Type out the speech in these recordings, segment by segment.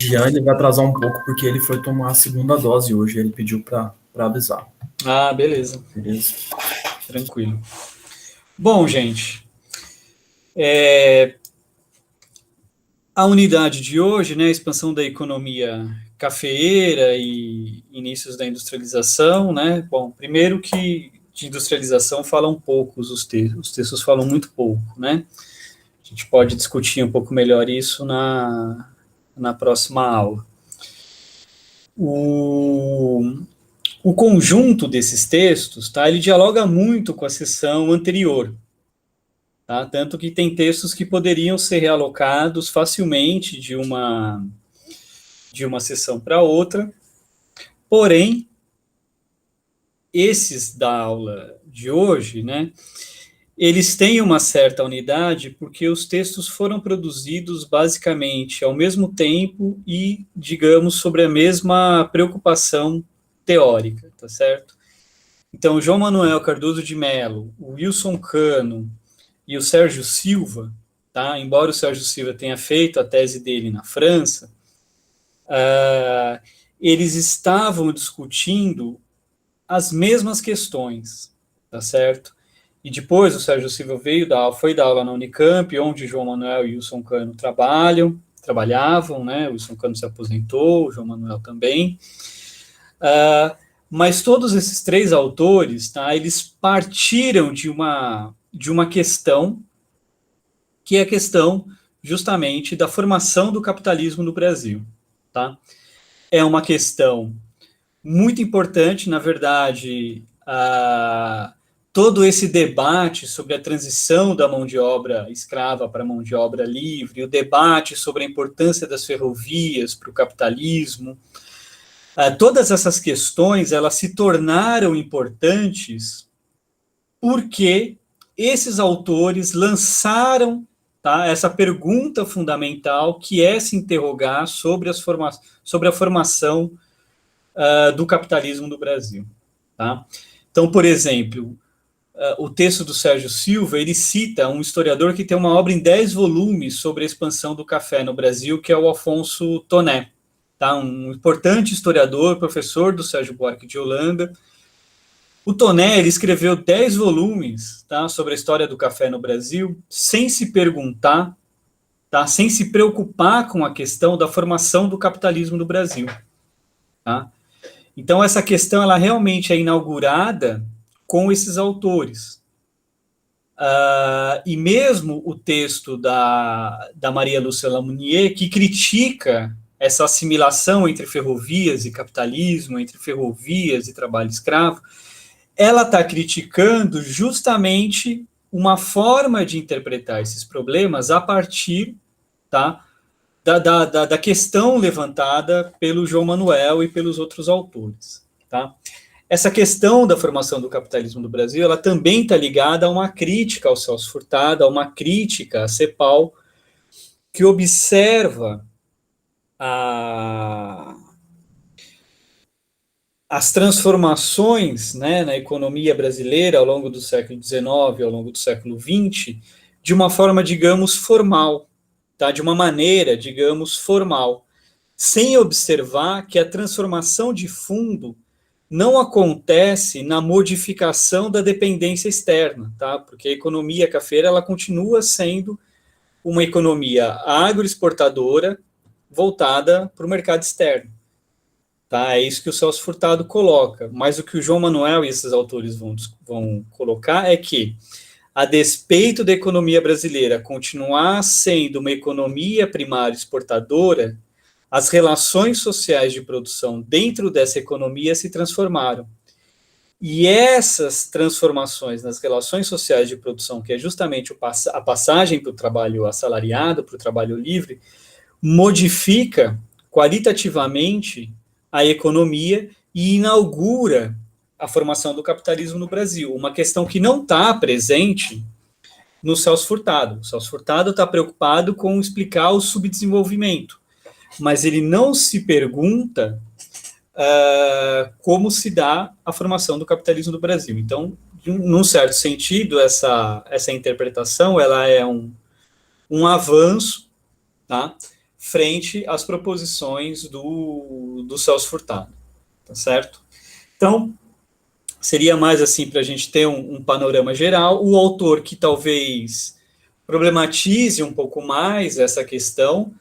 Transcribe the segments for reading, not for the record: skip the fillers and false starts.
Já ele vai atrasar um pouco porque ele foi tomar a segunda dose hoje. Ele pediu para avisar. Ah, beleza. Beleza? Tranquilo. Bom, gente, a unidade de hoje, né, a expansão da economia cafeeira e inícios da industrialização, né? Bom, primeiro que de industrialização falam poucos os textos falam muito pouco, né? A gente pode discutir um pouco melhor isso na próxima aula. O conjunto desses textos, tá, ele dialoga muito com a seção anterior, tá? Tanto que tem textos que poderiam ser realocados facilmente de uma sessão para outra, porém, esses da aula de hoje, né, eles têm uma certa unidade porque os textos foram produzidos basicamente ao mesmo tempo e, digamos, sobre a mesma preocupação teórica, tá certo? Então, o João Manuel Cardoso de Mello, o Wilson Cano e o Sérgio Silva, tá? Embora o Sérgio Silva tenha feito a tese dele na França, eles estavam discutindo as mesmas questões, tá certo? E depois o Sérgio Silva foi dar aula na Unicamp, onde João Manuel e Wilson Cano trabalhavam, né? O Wilson Cano se aposentou, o João Manuel também. Mas todos esses três autores, tá? Eles partiram de uma questão que é a questão justamente da formação do capitalismo no Brasil, tá? É uma questão muito importante, na verdade, todo esse debate sobre a transição da mão de obra escrava para a mão de obra livre, o debate sobre a importância das ferrovias para o capitalismo, todas essas questões, elas se tornaram importantes porque esses autores lançaram, tá, essa pergunta fundamental, que é se interrogar sobre a formação do capitalismo no Brasil. Tá? Então, por exemplo, o texto do Sérgio Silva, ele cita um historiador que tem uma obra em 10 volumes sobre a expansão do café no Brasil, que é o Afonso Toné, tá? Um importante historiador, professor do Sérgio Buarque de Holanda. O Toné, ele escreveu 10 volumes, tá, sobre a história do café no Brasil, sem se perguntar, tá, sem se preocupar com a questão da formação do capitalismo no Brasil. Tá? Então, essa questão ela realmente é inaugurada com esses autores. E mesmo o texto da Maria Lúcia Lamounier, que critica essa assimilação entre ferrovias e capitalismo, entre ferrovias e trabalho escravo, ela está criticando justamente uma forma de interpretar esses problemas a partir, tá, da questão levantada pelo João Manuel e pelos outros autores. Tá? Essa questão da formação do capitalismo no Brasil, ela também está ligada a uma crítica ao Celso Furtado, a uma crítica à CEPAL, que observa as transformações, né, na economia brasileira ao longo do século XIX, ao longo do século XX, de uma forma, digamos, formal, tá? De uma maneira, digamos, formal, sem observar que a transformação de fundo não acontece na modificação da dependência externa, tá? Porque a economia cafeira ela continua sendo uma economia agroexportadora voltada para o mercado externo. Tá? É isso que o Celso Furtado coloca. Mas o que o João Manuel e esses autores vão colocar é que, a despeito da economia brasileira continuar sendo uma economia primária exportadora, as relações sociais de produção dentro dessa economia se transformaram. E essas transformações nas relações sociais de produção, que é justamente a passagem para o trabalho assalariado, para o trabalho livre, modifica qualitativamente a economia e inaugura a formação do capitalismo no Brasil. Uma questão que não está presente no Celso Furtado. O Celso Furtado está preocupado com explicar o subdesenvolvimento, mas ele não se pergunta como se dá a formação do capitalismo no Brasil. Então, num certo sentido, essa interpretação ela é um avanço, tá? frente às proposições do Celso Furtado, tá certo? Então, seria mais assim para a gente ter um panorama geral. O autor que talvez problematize um pouco mais essa questão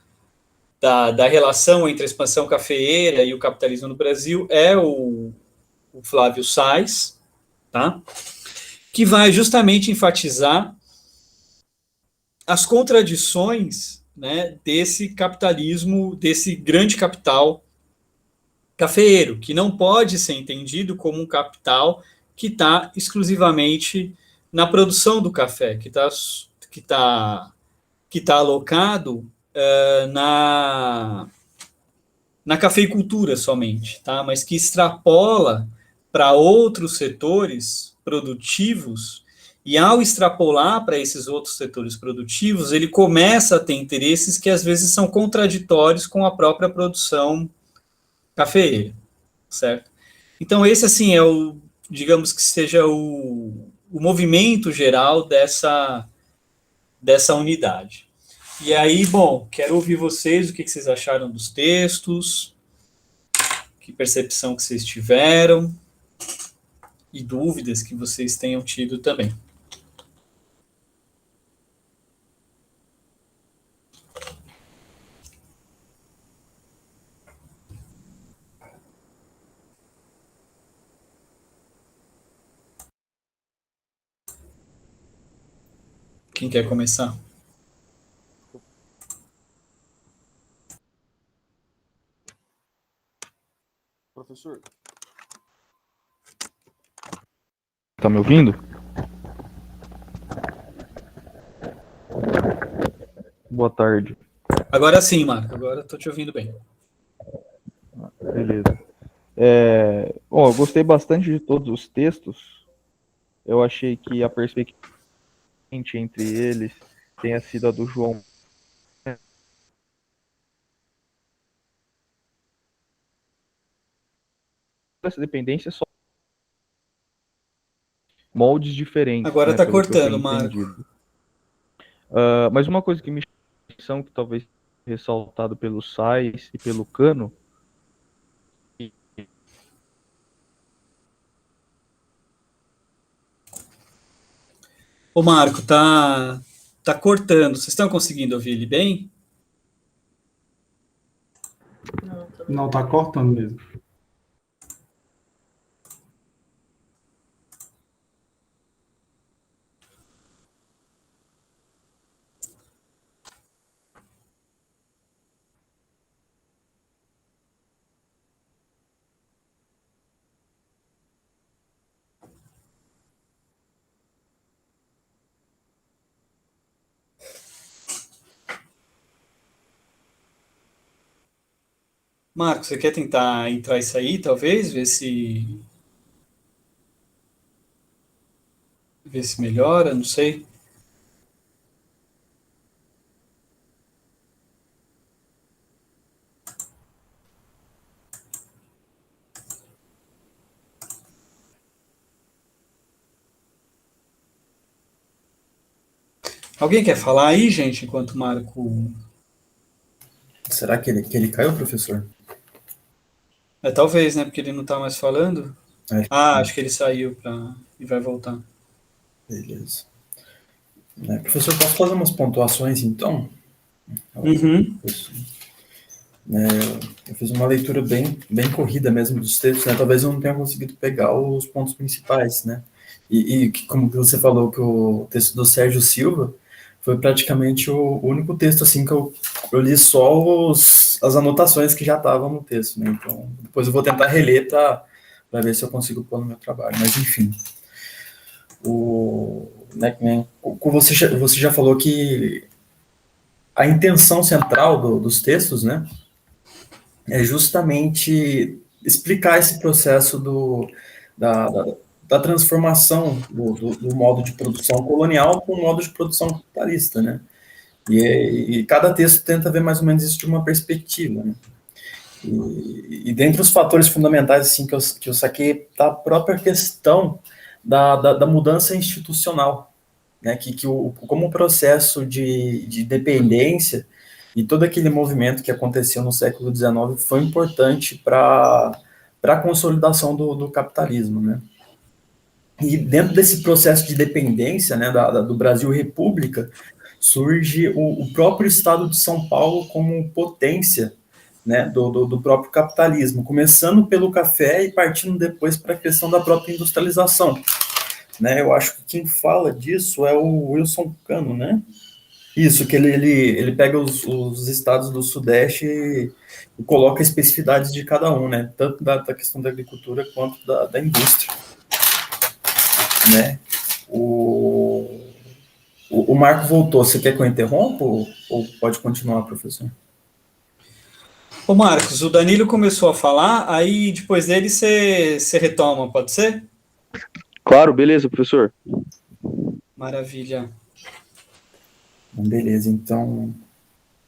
da relação entre a expansão cafeeira e o capitalismo no Brasil é o Flávio Sais, tá? Que vai justamente enfatizar as contradições, né, desse capitalismo, desse grande capital cafeeiro, que não pode ser entendido como um capital que está exclusivamente na produção do café, que tá alocado na cafeicultura somente, tá? Mas que extrapola para outros setores produtivos, e ao extrapolar para esses outros setores produtivos, ele começa a ter interesses que às vezes são contraditórios com a própria produção cafeeira, certo? Então esse, assim, digamos que seja o movimento geral dessa unidade. E aí, bom, quero ouvir vocês, o que vocês acharam dos textos, que percepção que vocês tiveram, e dúvidas que vocês tenham tido também. Quem quer começar? Professor, tá me ouvindo? Boa tarde. Agora sim, Marco, agora estou te ouvindo bem. Beleza. Eu gostei bastante de todos os textos. Eu achei que a perspectiva entre eles tenha sido a do João. Essa dependência só moldes diferentes, Agora né, está pelo que eu cortando, tenho Marco. entendido. Mas uma coisa que me chama a atenção, que talvez ressaltado pelo Sais e pelo Cano, Ô, Marco, tá cortando. Vocês estão conseguindo ouvir ele bem? Não, tá cortando mesmo. Marco, você quer tentar entrar e sair, talvez? Ver se melhora, não sei. Alguém quer falar aí, gente, enquanto o Marco... Será que ele caiu, professor? Talvez, né? Porque ele não está mais falando. Acho Acho que ele saiu e vai voltar. Beleza. Professor, posso fazer umas pontuações, então? Uhum. Eu fiz uma leitura bem corrida mesmo dos textos, né? Talvez eu não tenha conseguido pegar os pontos principais, né? E como você falou, que o texto do Sérgio Silva foi praticamente o único texto, assim, que eu li só as anotações que já estavam no texto, né? Então, depois eu vou tentar reler para ver se eu consigo pôr no meu trabalho. Mas, enfim, você já falou que a intenção central dos textos, né, é justamente explicar esse processo da transformação do modo de produção colonial para o modo de produção capitalista, né? E cada texto tenta ver mais ou menos isso de uma perspectiva, né? E dentre os fatores fundamentais, assim, que eu saquei, tá a própria questão da mudança institucional, né? Como o processo de dependência E todo aquele movimento que aconteceu no século XIX foi importante para a consolidação do capitalismo, né? E dentro desse processo de dependência, né, do Brasil República, surge o próprio Estado de São Paulo como potência, né, do próprio capitalismo, começando pelo café e partindo depois para a questão da própria industrialização, né? Eu acho que quem fala disso é o Wilson Cano, né? Isso, que ele pega os estados do Sudeste e coloca especificidades de cada um, né? Tanto da questão da agricultura quanto da indústria, né? O Marco voltou. Você quer que eu interrompa ou pode continuar, professor? Ô Marcos, o Danilo começou a falar, aí depois dele você retoma, pode ser? Claro, beleza, professor. Maravilha. Beleza, então,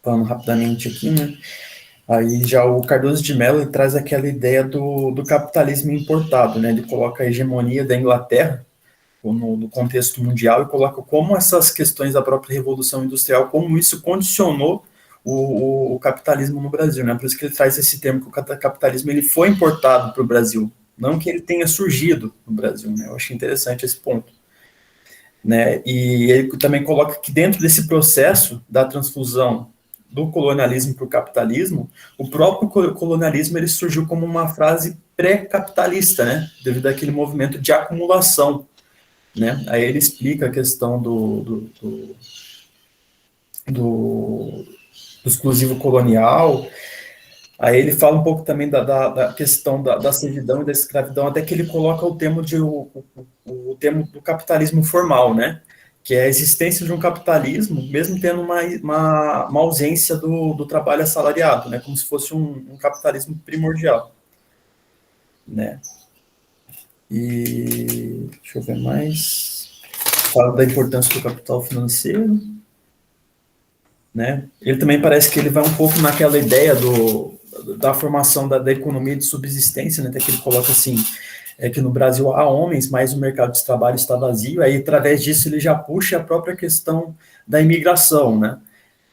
falando rapidamente aqui, né? Aí já o Cardoso de Mello ele traz aquela ideia do capitalismo importado, né? Ele coloca a hegemonia da Inglaterra no contexto mundial e coloca como essas questões da própria Revolução Industrial, como isso condicionou o capitalismo no Brasil, né? Por isso que ele traz esse termo, que o capitalismo ele foi importado para o Brasil, não que ele tenha surgido no Brasil, né? Eu achei interessante esse ponto, né? E ele também coloca que dentro desse processo da transfusão do colonialismo para o capitalismo, o próprio colonialismo ele surgiu como uma frase pré-capitalista, né? Devido àquele movimento de acumulação, né? Aí ele explica a questão do exclusivo colonial. Aí ele fala um pouco também da questão da servidão e da escravidão, até que ele coloca o termo do capitalismo formal, né? Que é a existência de um capitalismo, mesmo tendo uma ausência do trabalho assalariado, né? Como se fosse um capitalismo primordial, né? E deixa eu ver mais. Fala da importância do capital financeiro, né? Ele também parece que ele vai um pouco naquela ideia da formação da economia de subsistência, né? Até que ele coloca assim, que no Brasil há homens, mas o mercado de trabalho está vazio, aí através disso ele já puxa a própria questão da imigração, né?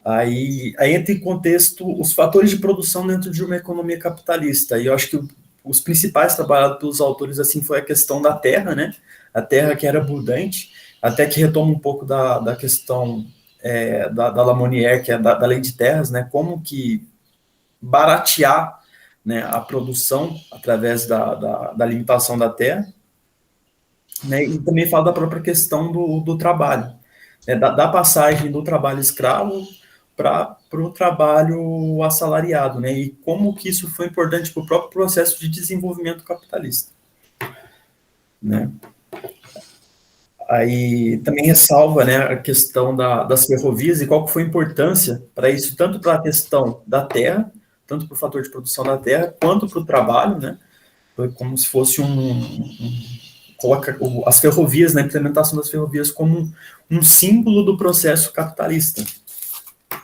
Aí entra em contexto os fatores de produção dentro de uma economia capitalista, e eu acho que os principais trabalhados pelos autores assim foi a questão da terra, né? A terra que era abundante, até que retoma um pouco da questão da Lamonière, que é da lei de terras, né? Como que baratear, né, a produção através da limitação da terra, né? E também fala da própria questão do trabalho, né? Da passagem do trabalho escravo para o trabalho assalariado, né? E como que isso foi importante para o próprio processo de desenvolvimento capitalista, né? Aí também ressalva, né, a questão das ferrovias e qual que foi a importância para isso, tanto para a questão da terra, tanto para o fator de produção da terra, quanto para o trabalho, né? Foi como se fosse coloca as ferrovias, na implementação das ferrovias como um símbolo do processo capitalista,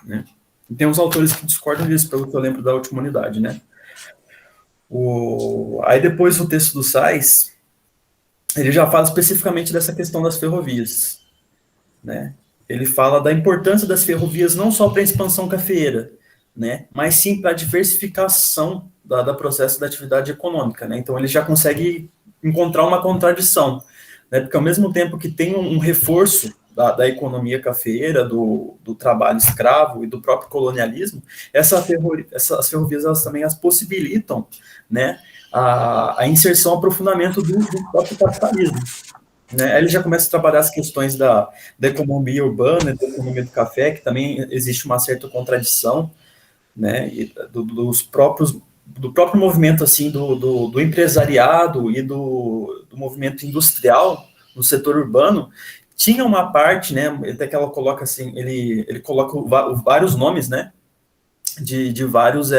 né? E tem uns autores que discordam disso, pelo que eu lembro da última unidade, né? Aí depois o texto do Sais, ele já fala especificamente dessa questão das ferrovias, né? Ele fala da importância das ferrovias não só para a expansão cafeeira, né, mas sim para a diversificação da processo da atividade econômica, né? Então ele já consegue encontrar uma contradição, né? Porque ao mesmo tempo que tem um reforço da economia cafeeira, do trabalho escravo e do próprio colonialismo, essas ferrovias elas também as possibilitam, né, a inserção, aprofundamento do próprio capitalismo, né? Aí ele já começa a trabalhar as questões da economia urbana, da economia do café, que também existe uma certa contradição, né, e do próprio movimento assim do empresariado e do movimento industrial no setor urbano. Tinha uma parte, né, até que ela coloca assim, ele coloca vários nomes, né, de vários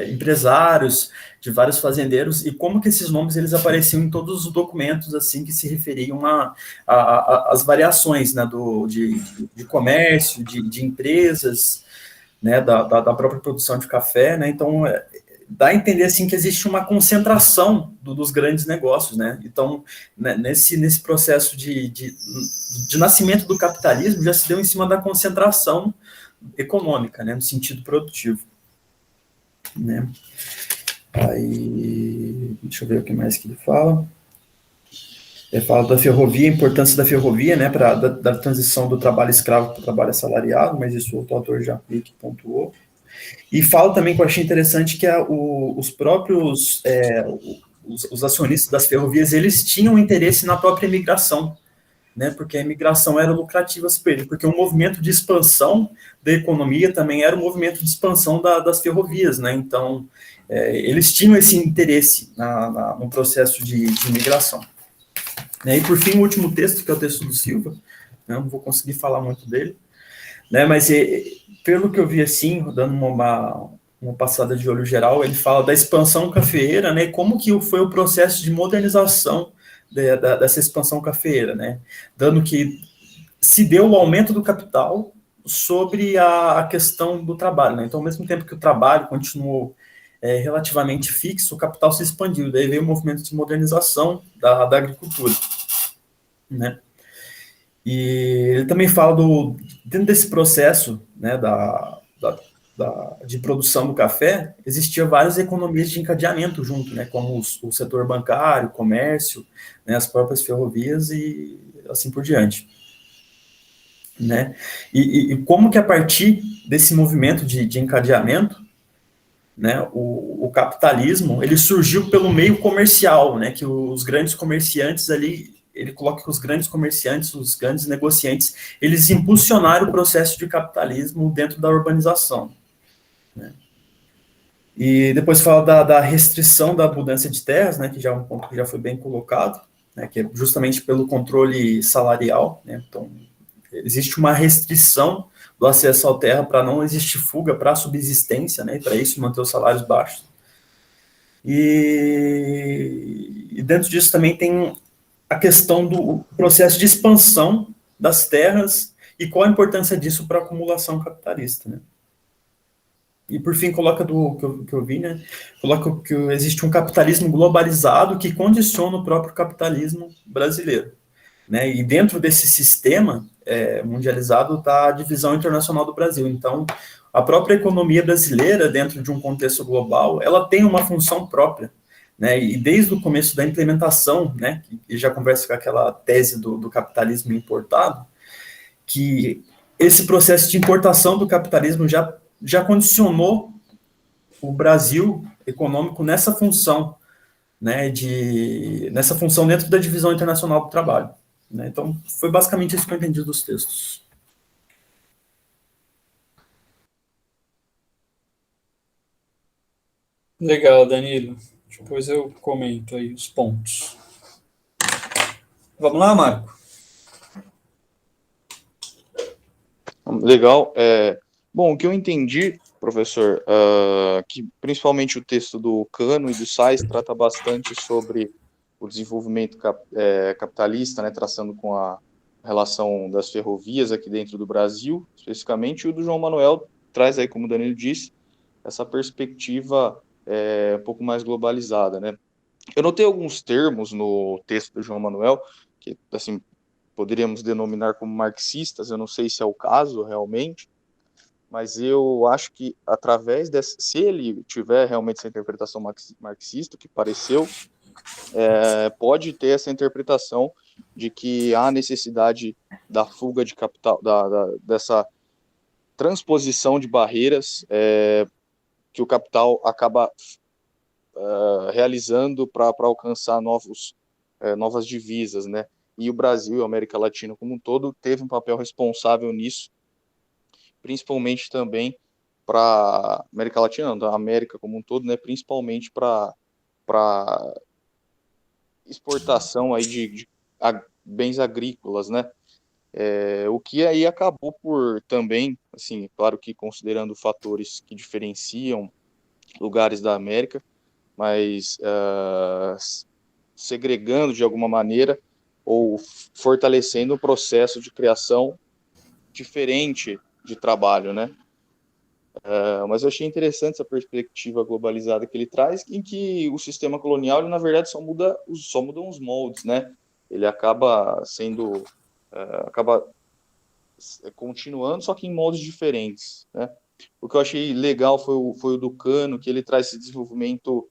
empresários, de vários fazendeiros, e como que esses nomes eles apareciam em todos os documentos assim que se referiam às variações, né, de comércio, de empresas, né, da própria produção de café, né? Então dá a entender assim que existe uma concentração dos grandes negócios, né? Então, né, nesse processo de nascimento do capitalismo já se deu em cima da concentração econômica, né, no sentido produtivo, né. Aí, deixa eu ver o que mais que ele fala. Ele fala da ferrovia, a importância da ferrovia, né, da transição do trabalho escravo para o trabalho assalariado, mas isso o autor já meio que pontuou. E fala também, que eu achei interessante, que os próprios, os acionistas das ferrovias, eles tinham interesse na própria imigração, né, porque a imigração era lucrativa para eles, porque o movimento de expansão da economia também era um movimento de expansão das ferrovias, né, então eles tinham esse interesse no processo de imigração. E por fim, o último texto, que é o texto do Silva, né, não vou conseguir falar muito dele, né, mas pelo que eu vi assim, dando uma passada de olho geral, ele fala da expansão cafeeira, né, e como que foi o processo de modernização dessa expansão cafeeira, né, dando que se deu o aumento do capital sobre a questão do trabalho, né, então ao mesmo tempo que o trabalho continuou relativamente fixo, o capital se expandiu, daí veio o movimento de modernização da agricultura, né. E ele também fala dentro desse processo, né, de produção do café, existia várias economias de encadeamento junto, né, como o setor bancário, o comércio, né, as próprias ferrovias e assim por diante, né. E como que a partir desse movimento de encadeamento, né, o capitalismo, ele surgiu pelo meio comercial, né, que os grandes comerciantes ali, ele coloca que os grandes comerciantes, os grandes negociantes, eles impulsionaram o processo de capitalismo dentro da urbanização, né. E depois fala da restrição da abundância de terras, né, que já é um ponto que já foi bem colocado, né, que é justamente pelo controle salarial, né, então existe uma restrição do acesso à terra para não existir fuga para a subsistência, né, e para isso manter os salários baixos. E dentro disso também tem a questão do processo de expansão das terras e qual a importância disso para a acumulação capitalista, né. E por fim coloca que eu vi, né, coloca que existe um capitalismo globalizado que condiciona o próprio capitalismo brasileiro, né, e dentro desse sistema mundializado está a divisão internacional do Brasil. Então, a própria economia brasileira, dentro de um contexto global, ela tem uma função própria, né, e desde o começo da implementação, né, que já conversa com aquela tese do capitalismo importado, que esse processo de importação do capitalismo já condicionou o Brasil econômico nessa função, né, nessa função dentro da divisão internacional do trabalho, né. Então, foi basicamente isso que eu entendi dos textos. Legal, Danilo. Depois eu comento aí os pontos. Vamos lá, Marco? Legal. Bom, o que eu entendi, professor, que principalmente o texto do Cano e do Sais trata bastante sobre o desenvolvimento capitalista, né, traçando com a relação das ferrovias aqui dentro do Brasil, especificamente, e o do João Manuel traz aí, como o Danilo disse, essa perspectiva um pouco mais globalizada, né. Eu notei alguns termos no texto do João Manuel, que, assim, poderíamos denominar como marxistas, eu não sei se é o caso realmente, mas eu acho que através se ele tiver realmente essa interpretação marxista, que pareceu, pode ter essa interpretação de que há necessidade da fuga de capital, dessa transposição de barreiras que o capital acaba realizando para alcançar novas divisas, né? E o Brasil e a América Latina como um todo teve um papel responsável nisso, principalmente também para a América Latina, não, a América como um todo, né? Principalmente para exportação aí de bens agrícolas, né? O que aí acabou por também, assim, claro que considerando fatores que diferenciam lugares da América, mas segregando de alguma maneira ou fortalecendo o processo de criação diferente de trabalho, né? Mas eu achei interessante essa perspectiva globalizada que ele traz, em que o sistema colonial, ele, na verdade, só mudam os moldes, né? Ele acaba sendo, acaba continuando, só que em moldes diferentes, né? O que eu achei legal foi o do Cano, que ele traz esse desenvolvimento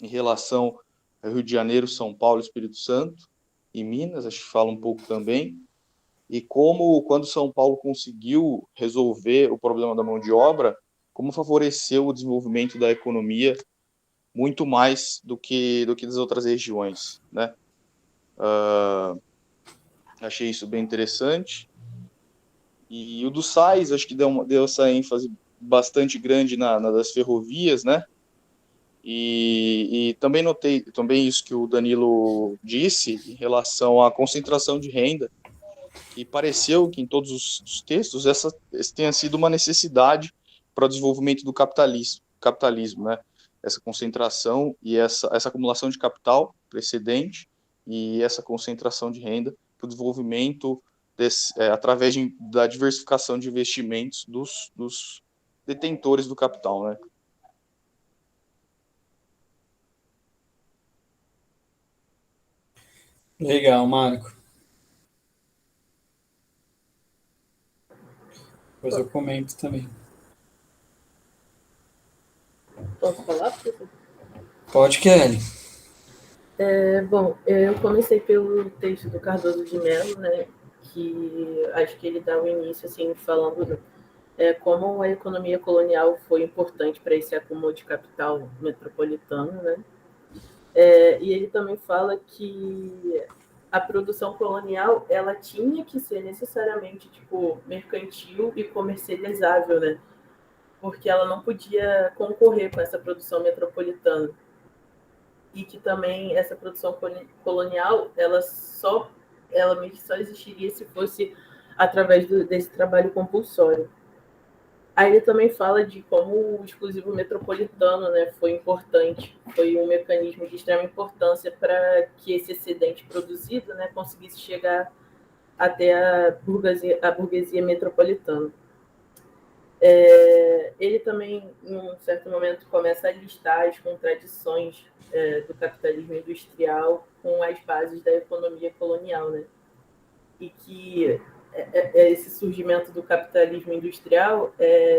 em relação ao Rio de Janeiro, São Paulo, Espírito Santo e Minas, acho que fala um pouco também, e como, quando São Paulo conseguiu resolver o problema da mão de obra, como favoreceu o desenvolvimento da economia muito mais do que das outras regiões, né? Achei isso bem interessante. E o do Sais, acho que deu essa ênfase bastante grande na das ferrovias, né? E também notei também isso que o Danilo disse em relação à concentração de renda, e pareceu que em todos os textos essa tenha sido uma necessidade para o desenvolvimento do capitalismo, né? Essa concentração e essa acumulação de capital precedente e essa concentração de renda para o desenvolvimento através da diversificação de investimentos dos detentores do capital, né? Legal, Marco. Depois eu comento também. Posso falar, professor? Pode, Kelly. Bom, eu comecei pelo texto do Cardoso de Mello, né, que acho que ele dá o início, assim, falando como a economia colonial foi importante para esse acúmulo de capital metropolitano, né, e ele também fala que a produção colonial, ela tinha que ser necessariamente, tipo, mercantil e comercializável, né, porque ela não podia concorrer com essa produção metropolitana. E que também essa produção colonial, ela meio que só existiria se fosse através desse trabalho compulsório. Aí ele também fala de como o exclusivo metropolitano, né, foi importante, foi um mecanismo de extrema importância para que esse excedente produzido, né, conseguisse chegar até a burguesia metropolitana. Ele também, em um certo momento, começa a listar as contradições do capitalismo industrial com as bases da economia colonial, né? E que esse surgimento do capitalismo industrial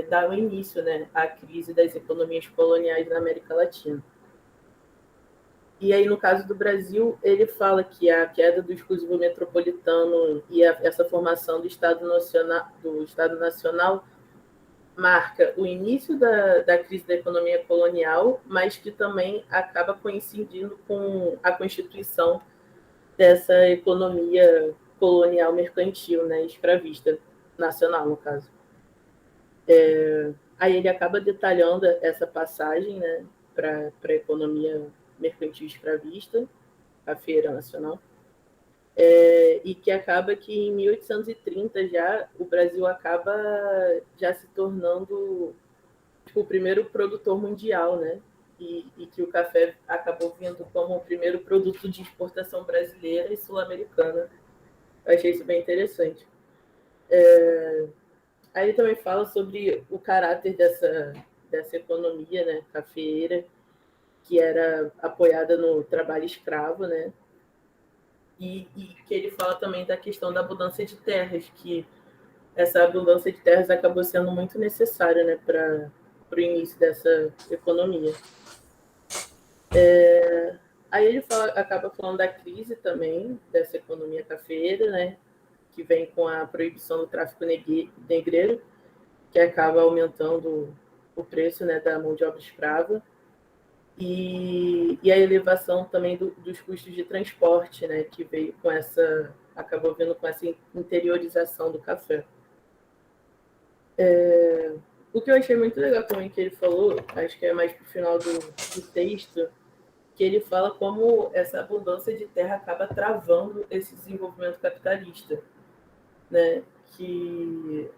dá o início, né, à crise das economias coloniais na América Latina. E aí, no caso do Brasil, ele fala que a queda do exclusivo metropolitano e essa formação do Estado Nacional marca o início da crise da economia colonial, mas que também acaba coincidindo com a constituição dessa economia colonial mercantil, né, escravista, nacional, no caso. Aí ele acaba detalhando essa passagem, né, para a economia mercantil escravista, a Feira Nacional, e que acaba que em 1830 já o Brasil acaba já se tornando o primeiro produtor mundial, né? E que o café acabou vindo como o primeiro produto de exportação brasileira e sul-americana. Eu achei isso bem interessante. Aí ele também fala sobre o caráter dessa economia, né, cafeeira, que era apoiada no trabalho escravo, né? E que ele fala também da questão da abundância de terras, que essa abundância de terras acabou sendo muito necessária, né, para o início dessa economia. Aí ele acaba falando da crise também, dessa economia cafeeira, né, que vem com a proibição do tráfico negreiro, que acaba aumentando o preço, né, da mão de obra escrava, e a elevação também dos custos de transporte, né, que veio com acabou vindo com essa interiorização do café. O que eu achei muito legal também que ele falou, acho que é mais para o final do texto, que ele fala como essa abundância de terra acaba travando esse desenvolvimento capitalista, né? Que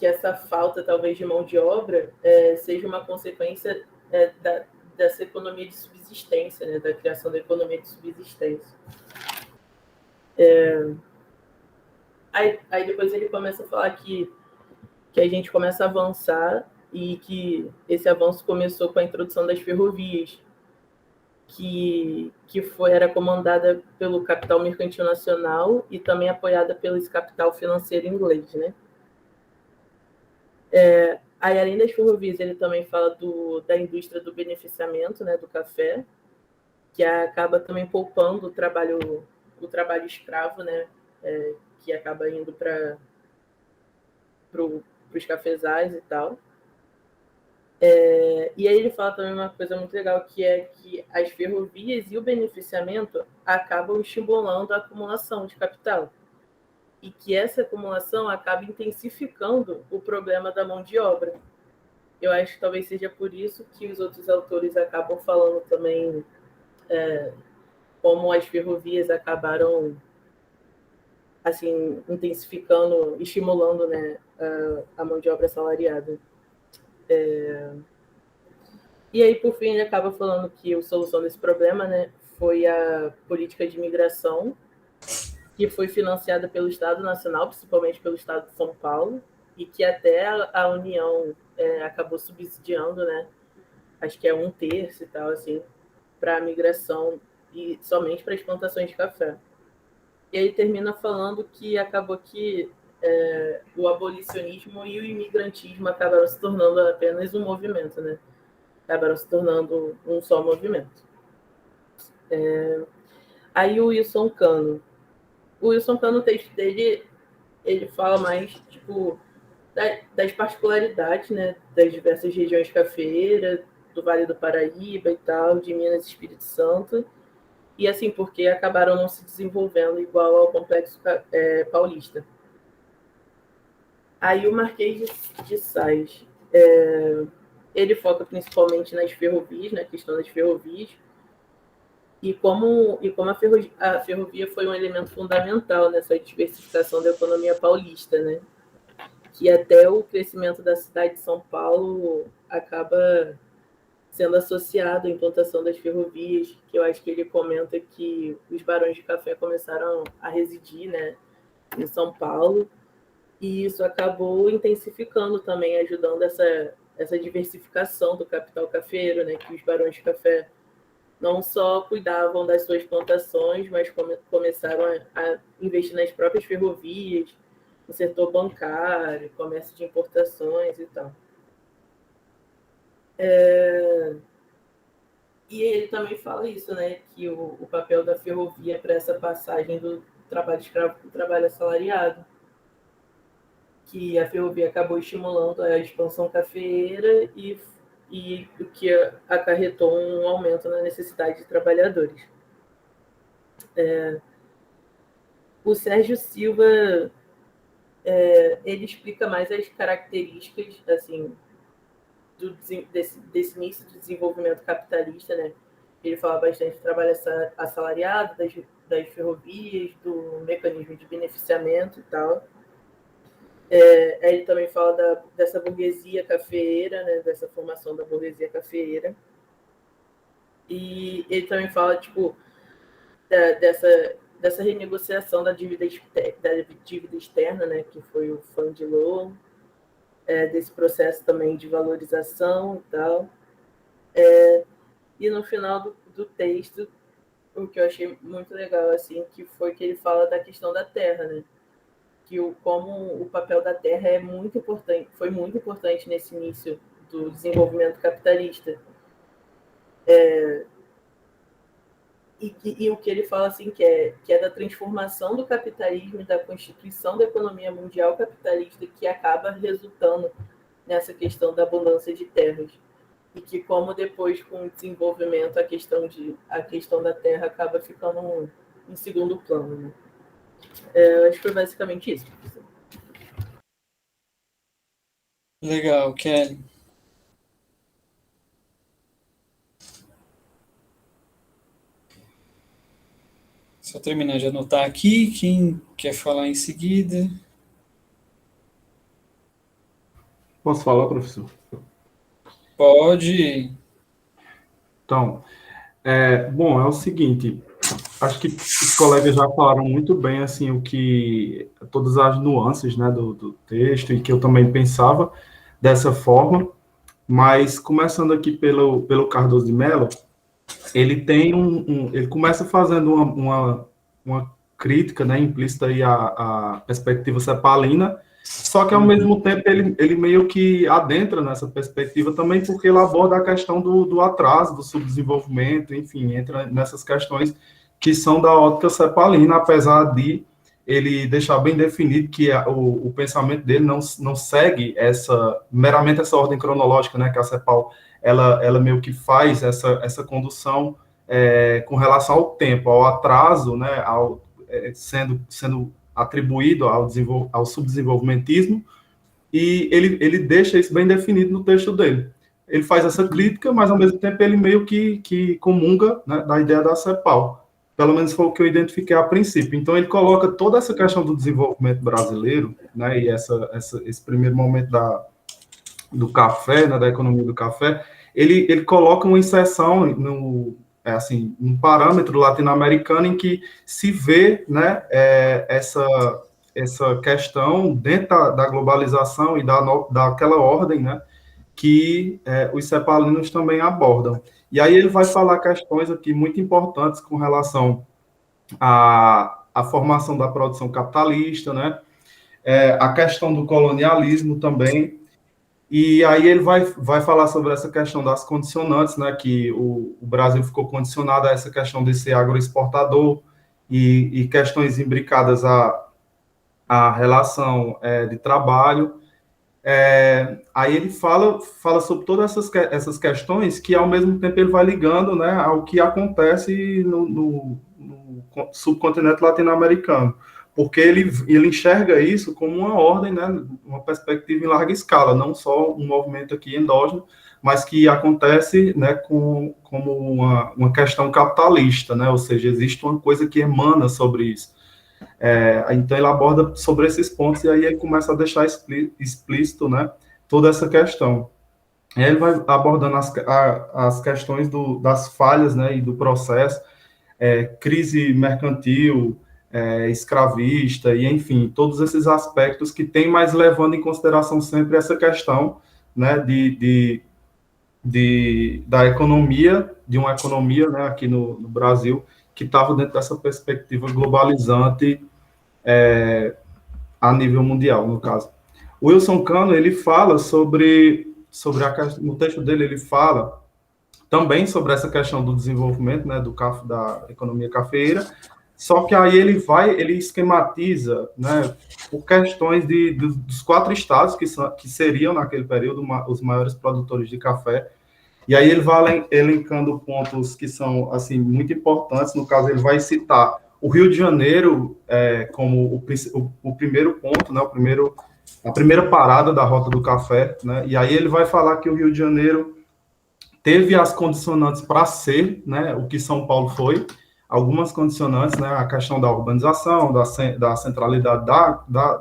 essa falta, talvez, de mão de obra seja uma consequência dessa economia de subsistência, né? Da criação da economia de subsistência. Aí depois ele começa a falar que a gente começa a avançar e que esse avanço começou com a introdução das ferrovias, era comandada pelo capital mercantil nacional e também apoiada pelo esse capital financeiro inglês, né? Aí, além das ferrovias, ele também fala da indústria do beneficiamento, né, do café, que acaba também poupando o trabalho escravo, né, que acaba indo para os cafezais e tal. E aí ele fala também uma coisa muito legal, que é que as ferrovias e o beneficiamento acabam estimulando a acumulação de capital. E que essa acumulação acaba intensificando o problema da mão de obra. Eu acho que talvez seja por isso que os outros autores acabam falando também como as ferrovias acabaram assim intensificando, estimulando, né, a mão de obra assalariada. E aí, por fim, ele acaba falando que a solução desse problema, né, foi a política de imigração, que foi financiada pelo Estado Nacional, principalmente pelo Estado de São Paulo, e que até a União acabou subsidiando, né, acho que é 1/3 e tal, assim, para a migração e somente para as plantações de café. E aí termina falando que acabou que o abolicionismo e o imigrantismo acabaram se tornando apenas um movimento, né? Acabaram se tornando um só movimento. Aí o Wilson Cano. O Wilson Cano, no texto dele, ele fala mais, tipo, das particularidades, né, das diversas regiões cafeeiras, do Vale do Paraíba e tal, de Minas e Espírito Santo, e assim, porque acabaram não se desenvolvendo igual ao complexo paulista. Aí o Marquês de Sás, ele foca principalmente nas ferrovias, na questão das ferrovias, e como a ferrovia foi um elemento fundamental nessa diversificação da economia paulista, né? Que até o crescimento da cidade de São Paulo acaba sendo associado à implantação das ferrovias, que eu acho que ele comenta que os barões de café começaram a residir, né, em São Paulo, e isso acabou intensificando também, ajudando essa diversificação do capital cafeiro, né, que os barões de café não só cuidavam das suas plantações, mas começaram a investir nas próprias ferrovias, no setor bancário, comércio de importações e tal. E ele também fala isso, né, que o papel da ferrovia para essa passagem do trabalho escravo para o trabalho assalariado, que a ferrovia acabou estimulando a expansão cafeeira e o que acarretou um aumento na necessidade de trabalhadores. O Sérgio Silva, ele explica mais as características, assim, desse início do desenvolvimento capitalista, né? Ele fala bastante do trabalho assalariado, das ferrovias, do mecanismo de beneficiamento e tal. Ele também fala dessa burguesia cafeeira, né? Dessa formação da burguesia cafeeira. E ele também fala, tipo, dessa renegociação da dívida externa, né? Que foi o Fund Law, desse processo também de valorização e tal. E no final do texto, o que eu achei muito legal, assim, que foi que ele fala da questão da terra, né? Que como o papel da terra é muito importante, foi muito importante nesse início do desenvolvimento capitalista. E o que ele fala, assim, que é da transformação do capitalismo e da constituição da economia mundial capitalista, que acaba resultando nessa questão da abundância de terras. E que como depois, com o desenvolvimento, a questão da terra acaba ficando em segundo plano, né? Acho que foi basicamente isso. Legal, Kelly. Só terminar de anotar aqui. Quem quer falar em seguida? Posso falar, professor? Pode. Então, bom, é o seguinte, acho que os colegas já falaram muito bem, assim, todas as nuances, né, do texto, e que eu também pensava dessa forma, mas começando aqui pelo Cardoso de Mello, ele tem ele começa fazendo uma crítica, né, implícita aí à perspectiva cepalina, só que ao mesmo tempo ele meio que adentra nessa perspectiva também, porque ele aborda a questão do atraso, do subdesenvolvimento, enfim, entra nessas questões que são da ótica cepalina, apesar de ele deixar bem definido que o pensamento dele não segue meramente essa ordem cronológica, né, que a CEPAL ela meio que faz essa condução com relação ao tempo, ao atraso, né, sendo atribuído ao subdesenvolvimentismo, e ele deixa isso bem definido no texto dele. Ele faz essa crítica, mas ao mesmo tempo ele meio que comunga, né, da ideia da CEPAL. Pelo menos foi o que eu identifiquei a princípio. Então ele coloca toda essa questão do desenvolvimento brasileiro, né, e esse primeiro momento do café, né, da economia do café, ele coloca uma inserção no parâmetro latino-americano em que se vê, né, essa questão dentro da globalização e daquela ordem, né, que os cepalinos também abordam. E aí ele vai falar questões aqui muito importantes com relação à formação da produção capitalista, né, a questão do colonialismo também. E aí ele vai falar sobre essa questão das condicionantes, né, que o Brasil ficou condicionado a essa questão de ser agroexportador e questões imbricadas à relação de trabalho. Aí ele fala sobre todas essas questões que, ao mesmo tempo, ele vai ligando, né, ao que acontece no subcontinente latino-americano, porque ele enxerga isso como uma ordem, né, uma perspectiva em larga escala, não só um movimento aqui endógeno, mas que acontece, né, como uma questão capitalista, né, ou seja, existe uma coisa que emana sobre isso. Então ele aborda sobre esses pontos e aí ele começa a deixar explícito, né, toda essa questão. E aí ele vai abordando as questões das falhas, né, e do processo, crise mercantil, escravista, e enfim, todos esses aspectos que tem, mas levando em consideração sempre essa questão, né, da economia, de uma economia, né, aqui no Brasil, que estava dentro dessa perspectiva globalizante a nível mundial, no caso. O Wilson Cano, ele fala no texto dele, ele fala também sobre essa questão do desenvolvimento, né, da economia cafeeira, só que aí ele esquematiza, né, por questões dos 4 estados que seriam, naquele período, os maiores produtores de café. E aí ele vai elencando pontos que são, assim, muito importantes. No caso, ele vai citar o Rio de Janeiro como o primeiro ponto, né, a primeira parada da Rota do Café, né, e aí ele vai falar que o Rio de Janeiro teve as condicionantes para ser, né, o que São Paulo foi, algumas condicionantes, né, a questão da urbanização, da centralidade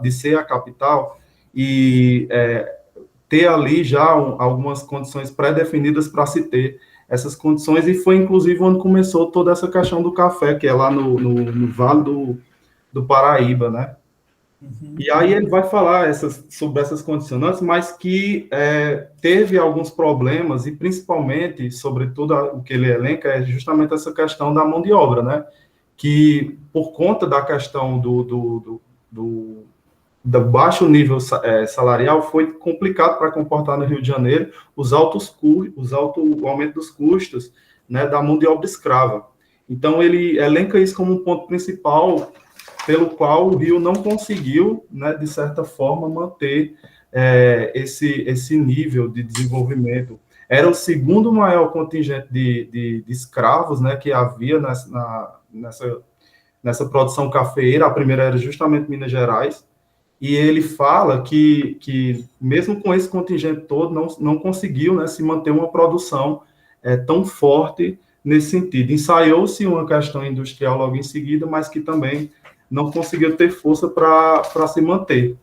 de ser a capital, e ter ali já algumas condições pré-definidas para se ter essas condições, e foi inclusive onde começou toda essa questão do café, que é lá no Vale do Paraíba, né? Uhum. E aí ele vai falar sobre essas condicionantes, mas que teve alguns problemas, e principalmente, sobretudo, o que ele elenca é justamente essa questão da mão de obra, né? Que, por conta da questão do baixo nível salarial, foi complicado para comportar no Rio de Janeiro o aumento dos custos, né, da mão de obra escrava. Então, ele elenca isso como um ponto principal pelo qual o Rio não conseguiu, né, de certa forma, manter esse nível de desenvolvimento. Era o segundo maior contingente de escravos, né, que havia nessa produção cafeeira. A primeira era justamente Minas Gerais, e ele fala que mesmo com esse contingente todo, não conseguiu, né, se manter uma produção tão forte nesse sentido. Ensaiou-se uma questão industrial logo em seguida, mas que também não conseguiu ter força para se manter.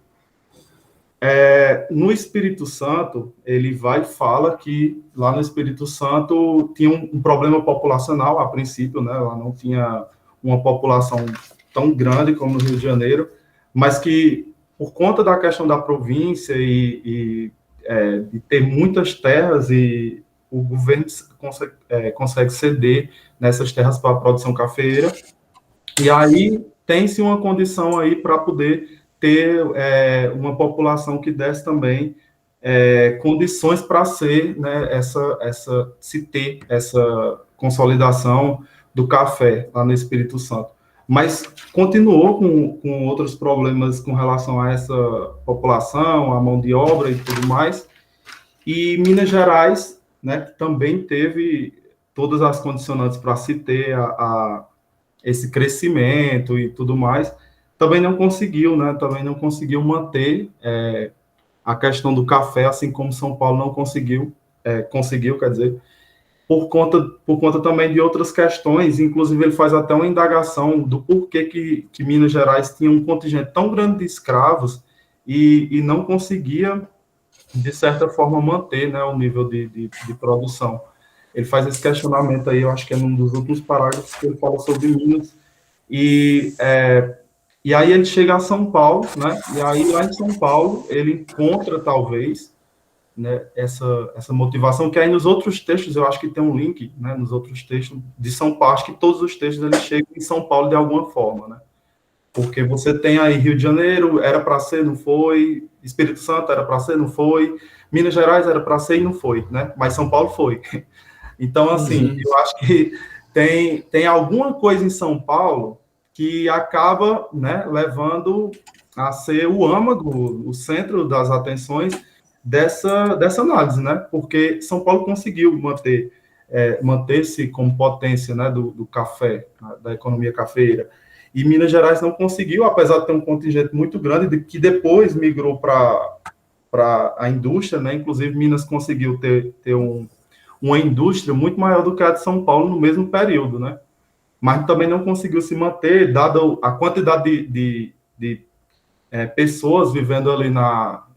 No Espírito Santo, ele fala que lá no Espírito Santo tinha um problema populacional, a princípio, né, lá não tinha uma população tão grande como no Rio de Janeiro, mas que, por conta da questão da província e de ter muitas terras e o governo consegue ceder nessas terras para a produção cafeeira, e aí tem-se uma condição aí para poder ter uma população que desse também condições para ser, né, se ter essa consolidação do café lá no Espírito Santo. Mas continuou com outros problemas com relação a essa população, a mão de obra e tudo mais. E Minas Gerais, né, que também teve todas as condicionantes para se ter esse crescimento e tudo mais, também não conseguiu, né? Também não conseguiu manter a questão do café, assim como São Paulo não conseguiu, quer dizer, por conta também de outras questões. Inclusive ele faz até uma indagação do porquê que Minas Gerais tinha um contingente tão grande de escravos e não conseguia, de certa forma, manter, né, o nível de produção. Ele faz esse questionamento aí, eu acho que é num dos últimos parágrafos que ele fala sobre Minas, e aí ele chega a São Paulo, né, e aí lá em São Paulo ele encontra, talvez, né, essa motivação, que aí nos outros textos, eu acho que tem um link, né, nos outros textos de São Paulo, acho que todos os textos eles chegam em São Paulo de alguma forma, né, porque você tem aí Rio de Janeiro, era para ser, não foi, Espírito Santo era para ser, não foi, Minas Gerais era para ser e não foi, né, mas São Paulo foi. Então, assim, eu acho que tem alguma coisa em São Paulo que acaba, né, levando a ser o âmago, o centro das atenções dessa análise, né? Porque São Paulo conseguiu manter-se como potência, né, do café, da economia cafeira. E Minas Gerais não conseguiu, apesar de ter um contingente muito grande, que depois migrou para a indústria, né? Inclusive, Minas conseguiu ter uma indústria muito maior do que a de São Paulo no mesmo período, né? Mas também não conseguiu se manter, dada a quantidade de pessoas vivendo ali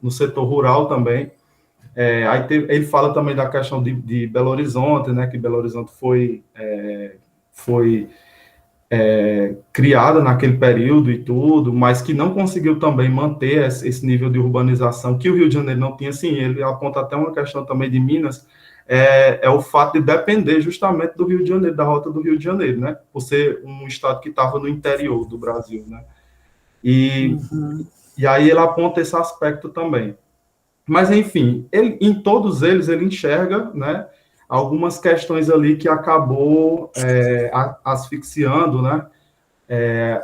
no setor rural também. Ele fala também da questão de Belo Horizonte, né? Que Belo Horizonte foi criada naquele período e tudo, mas que não conseguiu também manter esse nível de urbanização que o Rio de Janeiro não tinha. Sim, ele aponta até uma questão também de Minas, o fato de depender justamente do Rio de Janeiro, da rota do Rio de Janeiro, né? Por ser um estado que estava no interior do Brasil, né? E aí ele aponta esse aspecto também. Mas, enfim, em todos eles ele enxerga, né, algumas questões ali que acabou asfixiando, né,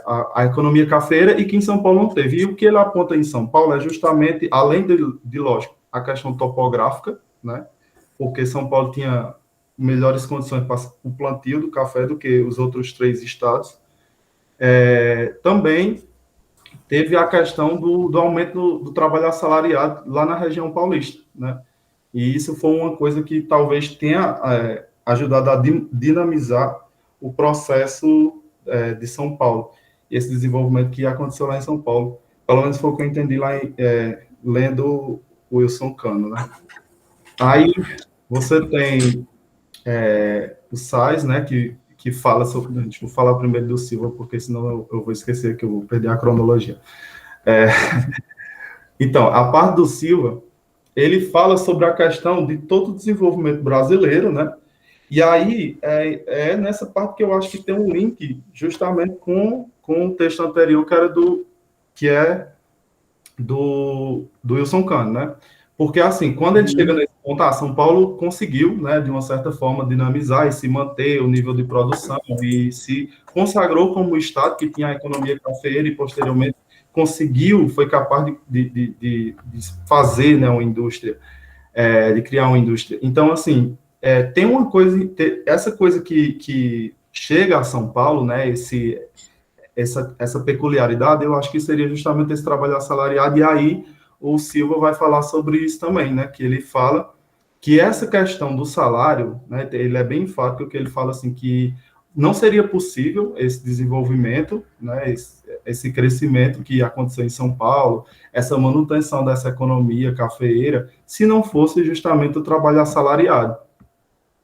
a economia cafeira e que em São Paulo não teve. E o que ele aponta em São Paulo é justamente, além de lógico, a questão topográfica, né, porque São Paulo tinha melhores condições para o plantio do café do que os outros 3 estados. Também teve a questão do aumento do trabalho assalariado lá na região paulista, né? E isso foi uma coisa que talvez tenha ajudado a dinamizar o processo de São Paulo, esse desenvolvimento que aconteceu lá em São Paulo. Pelo menos foi o que eu entendi lá lendo o Wilson Cano, né? Aí você tem o Sais, né, que fala sobre... A gente vou falar primeiro do Silva, porque senão eu vou esquecer, que eu vou perder a cronologia. Então, a parte do Silva, ele fala sobre a questão de todo o desenvolvimento brasileiro, né? E aí, nessa parte que eu acho que tem um link justamente com o texto anterior, que é do Wilson Cano, né? Porque, assim, quando ele chega nesse ponto, São Paulo conseguiu, né, de uma certa forma, dinamizar e se manter o nível de produção e se consagrou como o estado que tinha a economia cafeeira e, posteriormente, foi capaz de fazer, né, uma indústria, de criar uma indústria. Então, assim, tem uma coisa, essa coisa que chega a São Paulo, né, essa peculiaridade, eu acho que seria justamente esse trabalho assalariado, e aí o Silva vai falar sobre isso também, né, que ele fala que essa questão do salário, né, ele é bem enfático, que ele fala assim, que não seria possível esse desenvolvimento, né, esse crescimento que aconteceu em São Paulo, essa manutenção dessa economia cafeeira, se não fosse justamente o trabalho assalariado.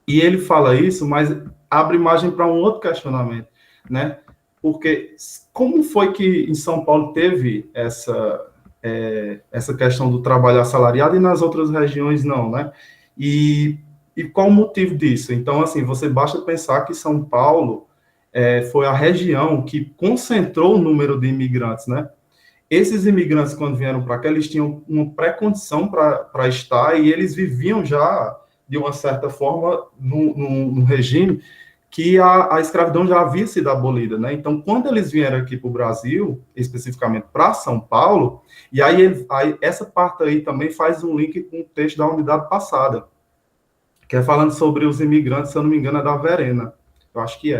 E ele fala isso, mas abre margem para um outro questionamento, né, porque como foi que em São Paulo teve essa questão do trabalho assalariado e nas outras regiões não, né? E E qual o motivo disso? Então, assim, você basta pensar que São Paulo foi a região que concentrou o número de imigrantes, né? Esses imigrantes, quando vieram para cá, eles tinham uma pré-condição para estar e eles viviam já, de uma certa forma, num regime que a escravidão já havia sido abolida, né? Então, quando eles vieram aqui para o Brasil, especificamente para São Paulo, e aí essa parte aí também faz um link com o texto da unidade passada, que é falando sobre os imigrantes, se eu não me engano, é da Verena, eu acho que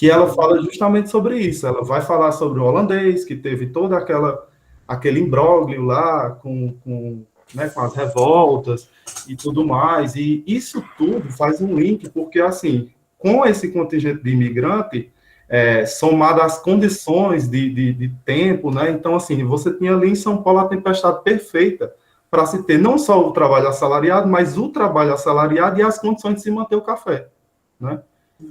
ela fala justamente sobre isso. Ela vai falar sobre o holandês, que teve todo aquele imbróglio lá né, com as revoltas e tudo mais, e isso tudo faz um link, porque, assim, com esse contingente de imigrante, somado às condições de tempo, né, então, assim, você tinha ali em São Paulo a tempestade perfeita para se ter não só o trabalho assalariado, mas o trabalho assalariado e as condições de se manter o café, né?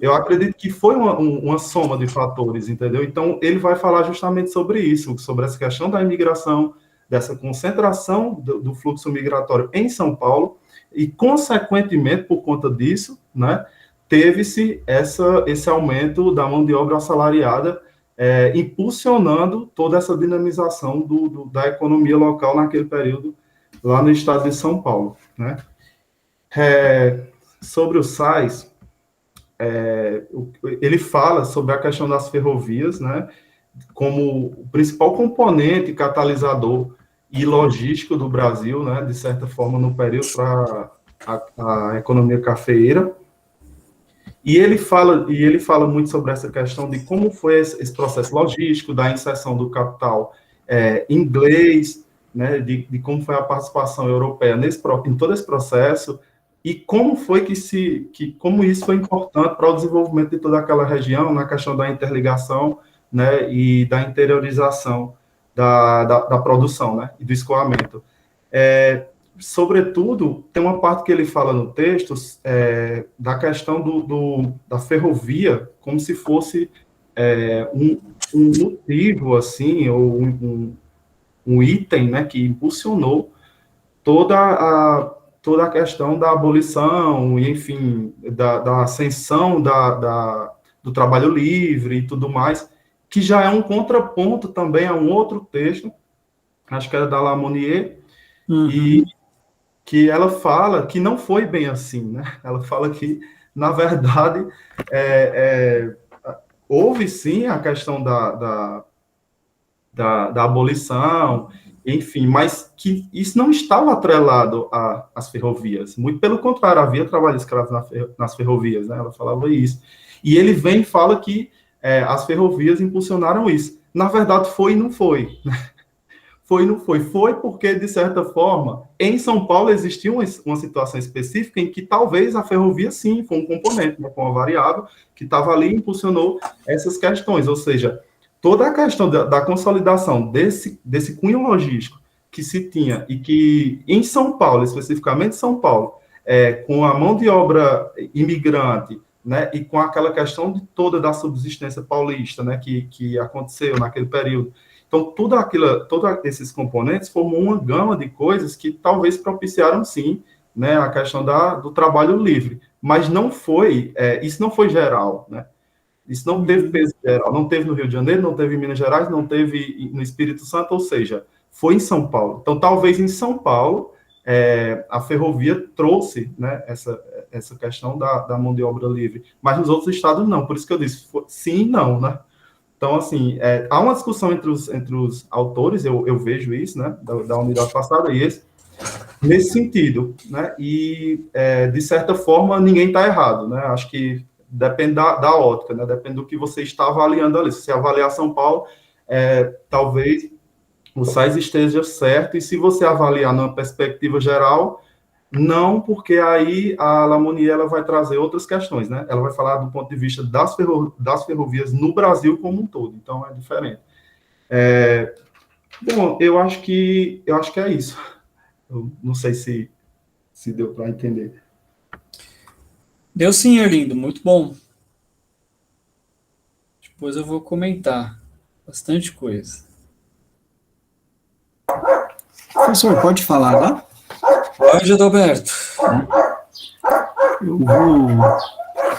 Eu acredito que foi uma soma de fatores, entendeu? Então, ele vai falar justamente sobre isso, sobre essa questão da imigração, dessa concentração do fluxo migratório em São Paulo, e, consequentemente, por conta disso, né, teve-se esse aumento da mão de obra assalariada, impulsionando toda essa dinamização da economia local naquele período, lá no estado de São Paulo, né? Sobre o sais, ele fala sobre a questão das ferrovias, né, como o principal componente catalisador e logístico do Brasil, né, de certa forma, no período para a economia cafeeira. E ele fala muito sobre essa questão de como foi esse processo logístico, da inserção do capital inglês, né, de como foi a participação europeia em todo esse processo, e como foi como isso foi importante para o desenvolvimento de toda aquela região, na questão da interligação, né, e da interiorização da produção, né, e do escoamento. Sobretudo, tem uma parte que ele fala no texto da questão da ferrovia, como se fosse um motivo, assim, ou um item, né, que impulsionou toda a questão da abolição, e, enfim, da ascensão do trabalho livre e tudo mais, que já é um contraponto também a um outro texto, acho que era da Lamonier, e que ela fala que não foi bem assim, né? Ela fala que, na verdade, houve sim a questão da abolição, enfim, mas que isso não estava atrelado às ferrovias. Muito pelo contrário, havia trabalho escravo nas ferrovias, né? Ela falava isso. E ele vem e fala que as ferrovias impulsionaram isso. Na verdade, foi e não foi. Foi e não foi. Foi porque, de certa forma, em São Paulo existia uma situação específica em que talvez a ferrovia, sim, foi um componente, né, com uma variável que estava ali e impulsionou essas questões. Ou seja, toda a questão da consolidação desse cunho logístico que se tinha, e que em São Paulo, especificamente São Paulo, com a mão de obra imigrante, né, e com aquela questão toda da subsistência paulista, né, que aconteceu naquele período. Então, todos esses componentes formam uma gama de coisas que talvez propiciaram, sim, né, a questão do trabalho livre. Mas não foi, isso não foi geral, né? Isso não teve peso geral, não teve no Rio de Janeiro, não teve em Minas Gerais, não teve no Espírito Santo, ou seja, foi em São Paulo. Então, talvez em São Paulo, a ferrovia trouxe, né, essa questão da mão de obra livre, mas nos outros estados não, por isso que eu disse sim e não, né? Então, assim, há uma discussão entre os autores, eu vejo isso, né, da unidade passada e esse, nesse sentido, né, e, de certa forma, ninguém está errado, né, acho que depende da ótica, né, depende do que você está avaliando ali. Se você avaliar São Paulo, talvez o SAIS esteja certo, e se você avaliar numa perspectiva geral, não, porque aí a Lamonier ela vai trazer outras questões, né? Ela vai falar do ponto de vista das ferrovias no Brasil como um todo, então é diferente. Bom, eu acho que é isso. Eu não sei se deu para entender. Deu sim, Arlindo, muito bom. Depois eu vou comentar bastante coisa. Professor, pode falar lá? Pode, Adalberto. Eu vou...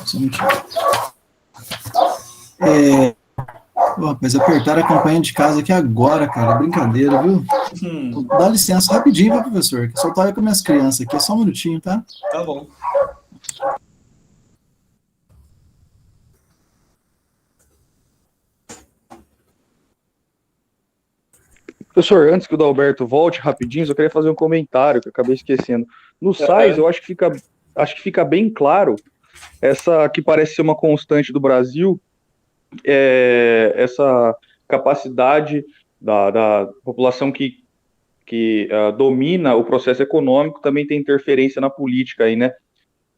Só um minutinho. Rapaz, apertaram a campanha de casa aqui agora, cara. Brincadeira, viu? Dá licença rapidinho, viu, professor? Que só tava com minhas crianças aqui. É só um minutinho, tá? Tá bom. Professor, antes que o Dalberto volte rapidinho, só queria fazer um comentário que eu acabei esquecendo. No SAIS, eu acho que fica bem claro essa que parece ser uma constante do Brasil, essa capacidade da população que domina o processo econômico também tem interferência na política aí, né?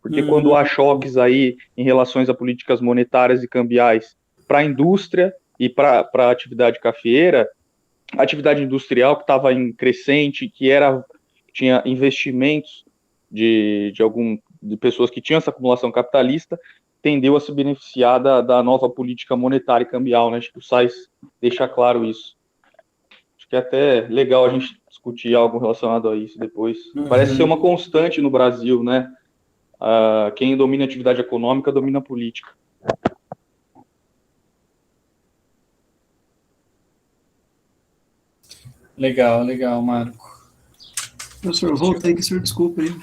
Porque quando há choques aí em relações a políticas monetárias e cambiais para a indústria e para a atividade cafeeira, a atividade industrial que estava em crescente, tinha investimentos de pessoas que tinham essa acumulação capitalista, tendeu a se beneficiar da nova política monetária e cambial, né? Acho que o SAIS deixa claro isso. Acho que é até legal a gente discutir algo relacionado a isso depois. Parece ser uma constante no Brasil, né? Quem domina a atividade econômica domina a política. Legal, Marco. Professor, eu voltei, que o senhor desculpa aí.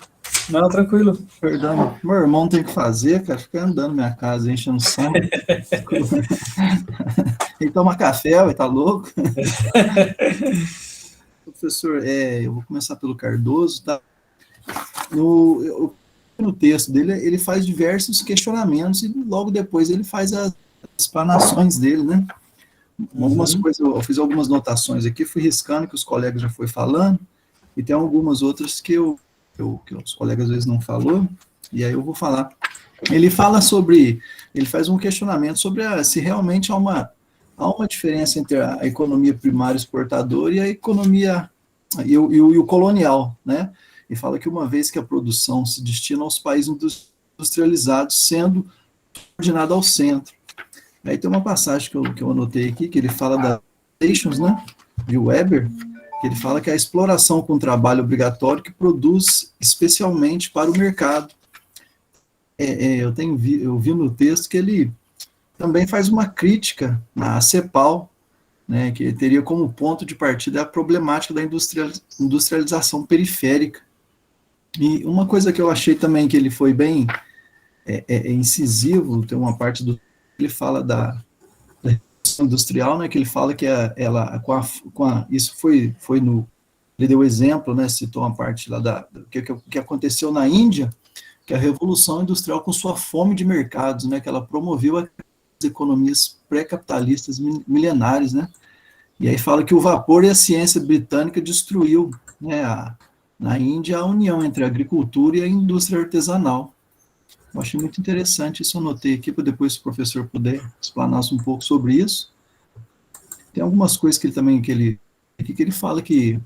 Não, tranquilo. Perdão. Meu irmão tem que fazer, cara, ficar andando na minha casa, enchendo o saco. Ele toma café, ele tá louco? Professor, eu vou começar pelo Cardoso, tá? No texto dele, ele faz diversos questionamentos e logo depois ele faz as explanações dele, né? Algumas coisas, eu fiz algumas notações aqui, fui riscando que os colegas já foram falando, e tem algumas outras que os colegas às vezes não falou, e aí eu vou falar. Ele faz um questionamento sobre se realmente há uma diferença entre a economia primária exportadora e a economia, e o colonial, né? E fala que uma vez que a produção se destina aos países industrializados, sendo coordenada ao centro. Aí tem uma passagem que eu anotei aqui, que ele fala da Stations, né, de Weber, que ele fala que é a exploração com trabalho obrigatório que produz especialmente para o mercado. Eu vi no texto que ele também faz uma crítica à CEPAL, né, que teria como ponto de partida a problemática da industrialização periférica. E uma coisa que eu achei também que ele foi bem incisivo, tem uma parte do ele fala da revolução industrial, né, que ele fala que isso foi no, ele deu exemplo, né, citou uma parte lá do que aconteceu na Índia, que a revolução industrial com sua fome de mercados, né, que ela promoveu as economias pré-capitalistas milenares, né, e aí fala que o vapor e a ciência britânica destruiu, né, na Índia a união entre a agricultura e a indústria artesanal. Eu achei muito interessante, isso eu anotei aqui, para depois se o professor puder explanar um pouco sobre isso. Tem algumas coisas que ele fala que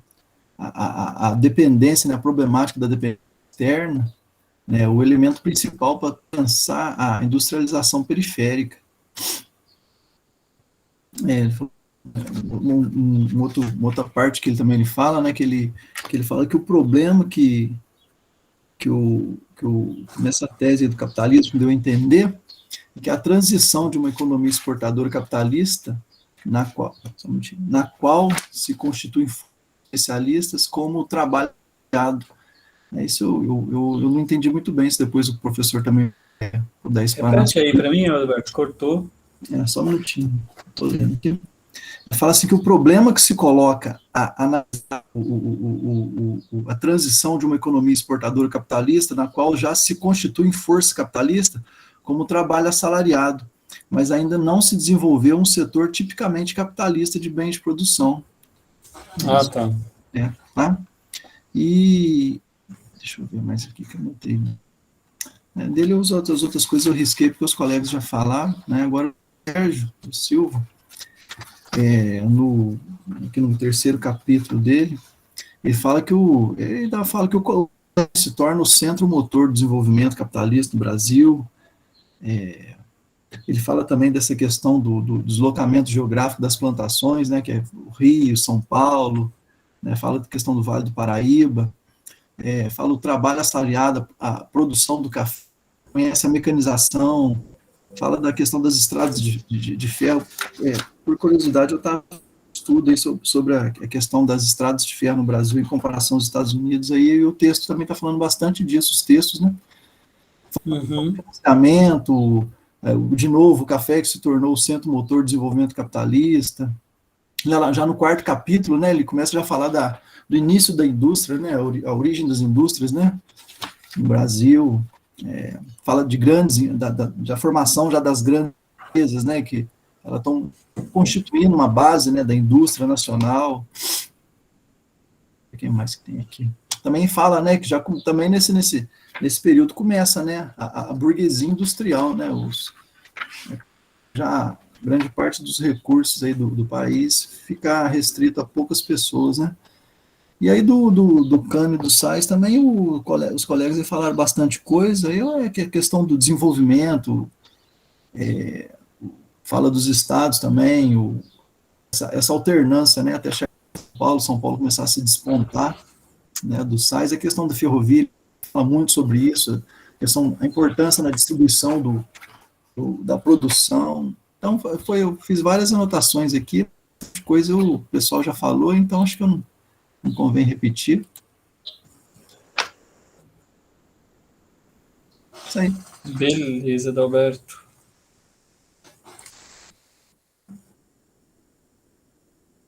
a dependência, né, a problemática da dependência externa, né, o elemento principal para pensar a industrialização periférica. Ele falou, uma outra parte que ele também fala, né, que ele fala que o problema que nessa tese do capitalismo deu a entender que a transição de uma economia exportadora capitalista, na qual se constituem especialistas como o trabalho. Isso eu não entendi muito bem, se depois o professor também puder explanar. Repete aí para mim, Alberto, cortou. Só um minutinho, estou lendo aqui. Fala assim que o problema que se coloca a transição de uma economia exportadora capitalista, na qual já se constitui força capitalista, como trabalho assalariado, mas ainda não se desenvolveu um setor tipicamente capitalista de bens de produção. Tá. Tá? E deixa eu ver mais aqui que eu notei. Dele as outras coisas eu risquei porque os colegas já falaram, né? Agora o Sérgio Silva, aqui no terceiro capítulo dele, ele fala que o se torna o centro motor do desenvolvimento capitalista do Brasil. Ele fala também dessa questão do deslocamento geográfico das plantações, né, que é o Rio, São Paulo, né, fala da questão do Vale do Paraíba, fala o trabalho assalariado, a produção do café, conhece a mecanização, fala da questão das estradas de ferro. Por curiosidade, eu estava estudo aí sobre a questão das estradas de ferro no Brasil em comparação aos Estados Unidos, aí e o texto também está falando bastante disso, os textos, né? Financiamento, de novo, o café que se tornou o centro motor do desenvolvimento capitalista. Já no quarto capítulo, né, ele começa já a falar do início da indústria, né, a origem das indústrias, né, no Brasil, fala de grandes, da formação já das grandes empresas, né, que elas estão constituindo uma base, né, da indústria nacional. O que mais que tem aqui? Também fala, né, que já também nesse período começa, né, a burguesia industrial, né, já grande parte dos recursos aí do país fica restrito a poucas pessoas, né. E aí do Cano e do Sais também os colegas falaram bastante coisa, aí é a questão do desenvolvimento, fala dos estados também, essa alternância, né, até chegar em São Paulo começar a se despontar, né, do Sais, a questão da ferrovia, fala muito sobre isso, a importância na distribuição da produção. Então, eu fiz várias anotações aqui, coisa o pessoal já falou, então acho que eu não convém repetir. Isso aí. Beleza, Adalberto.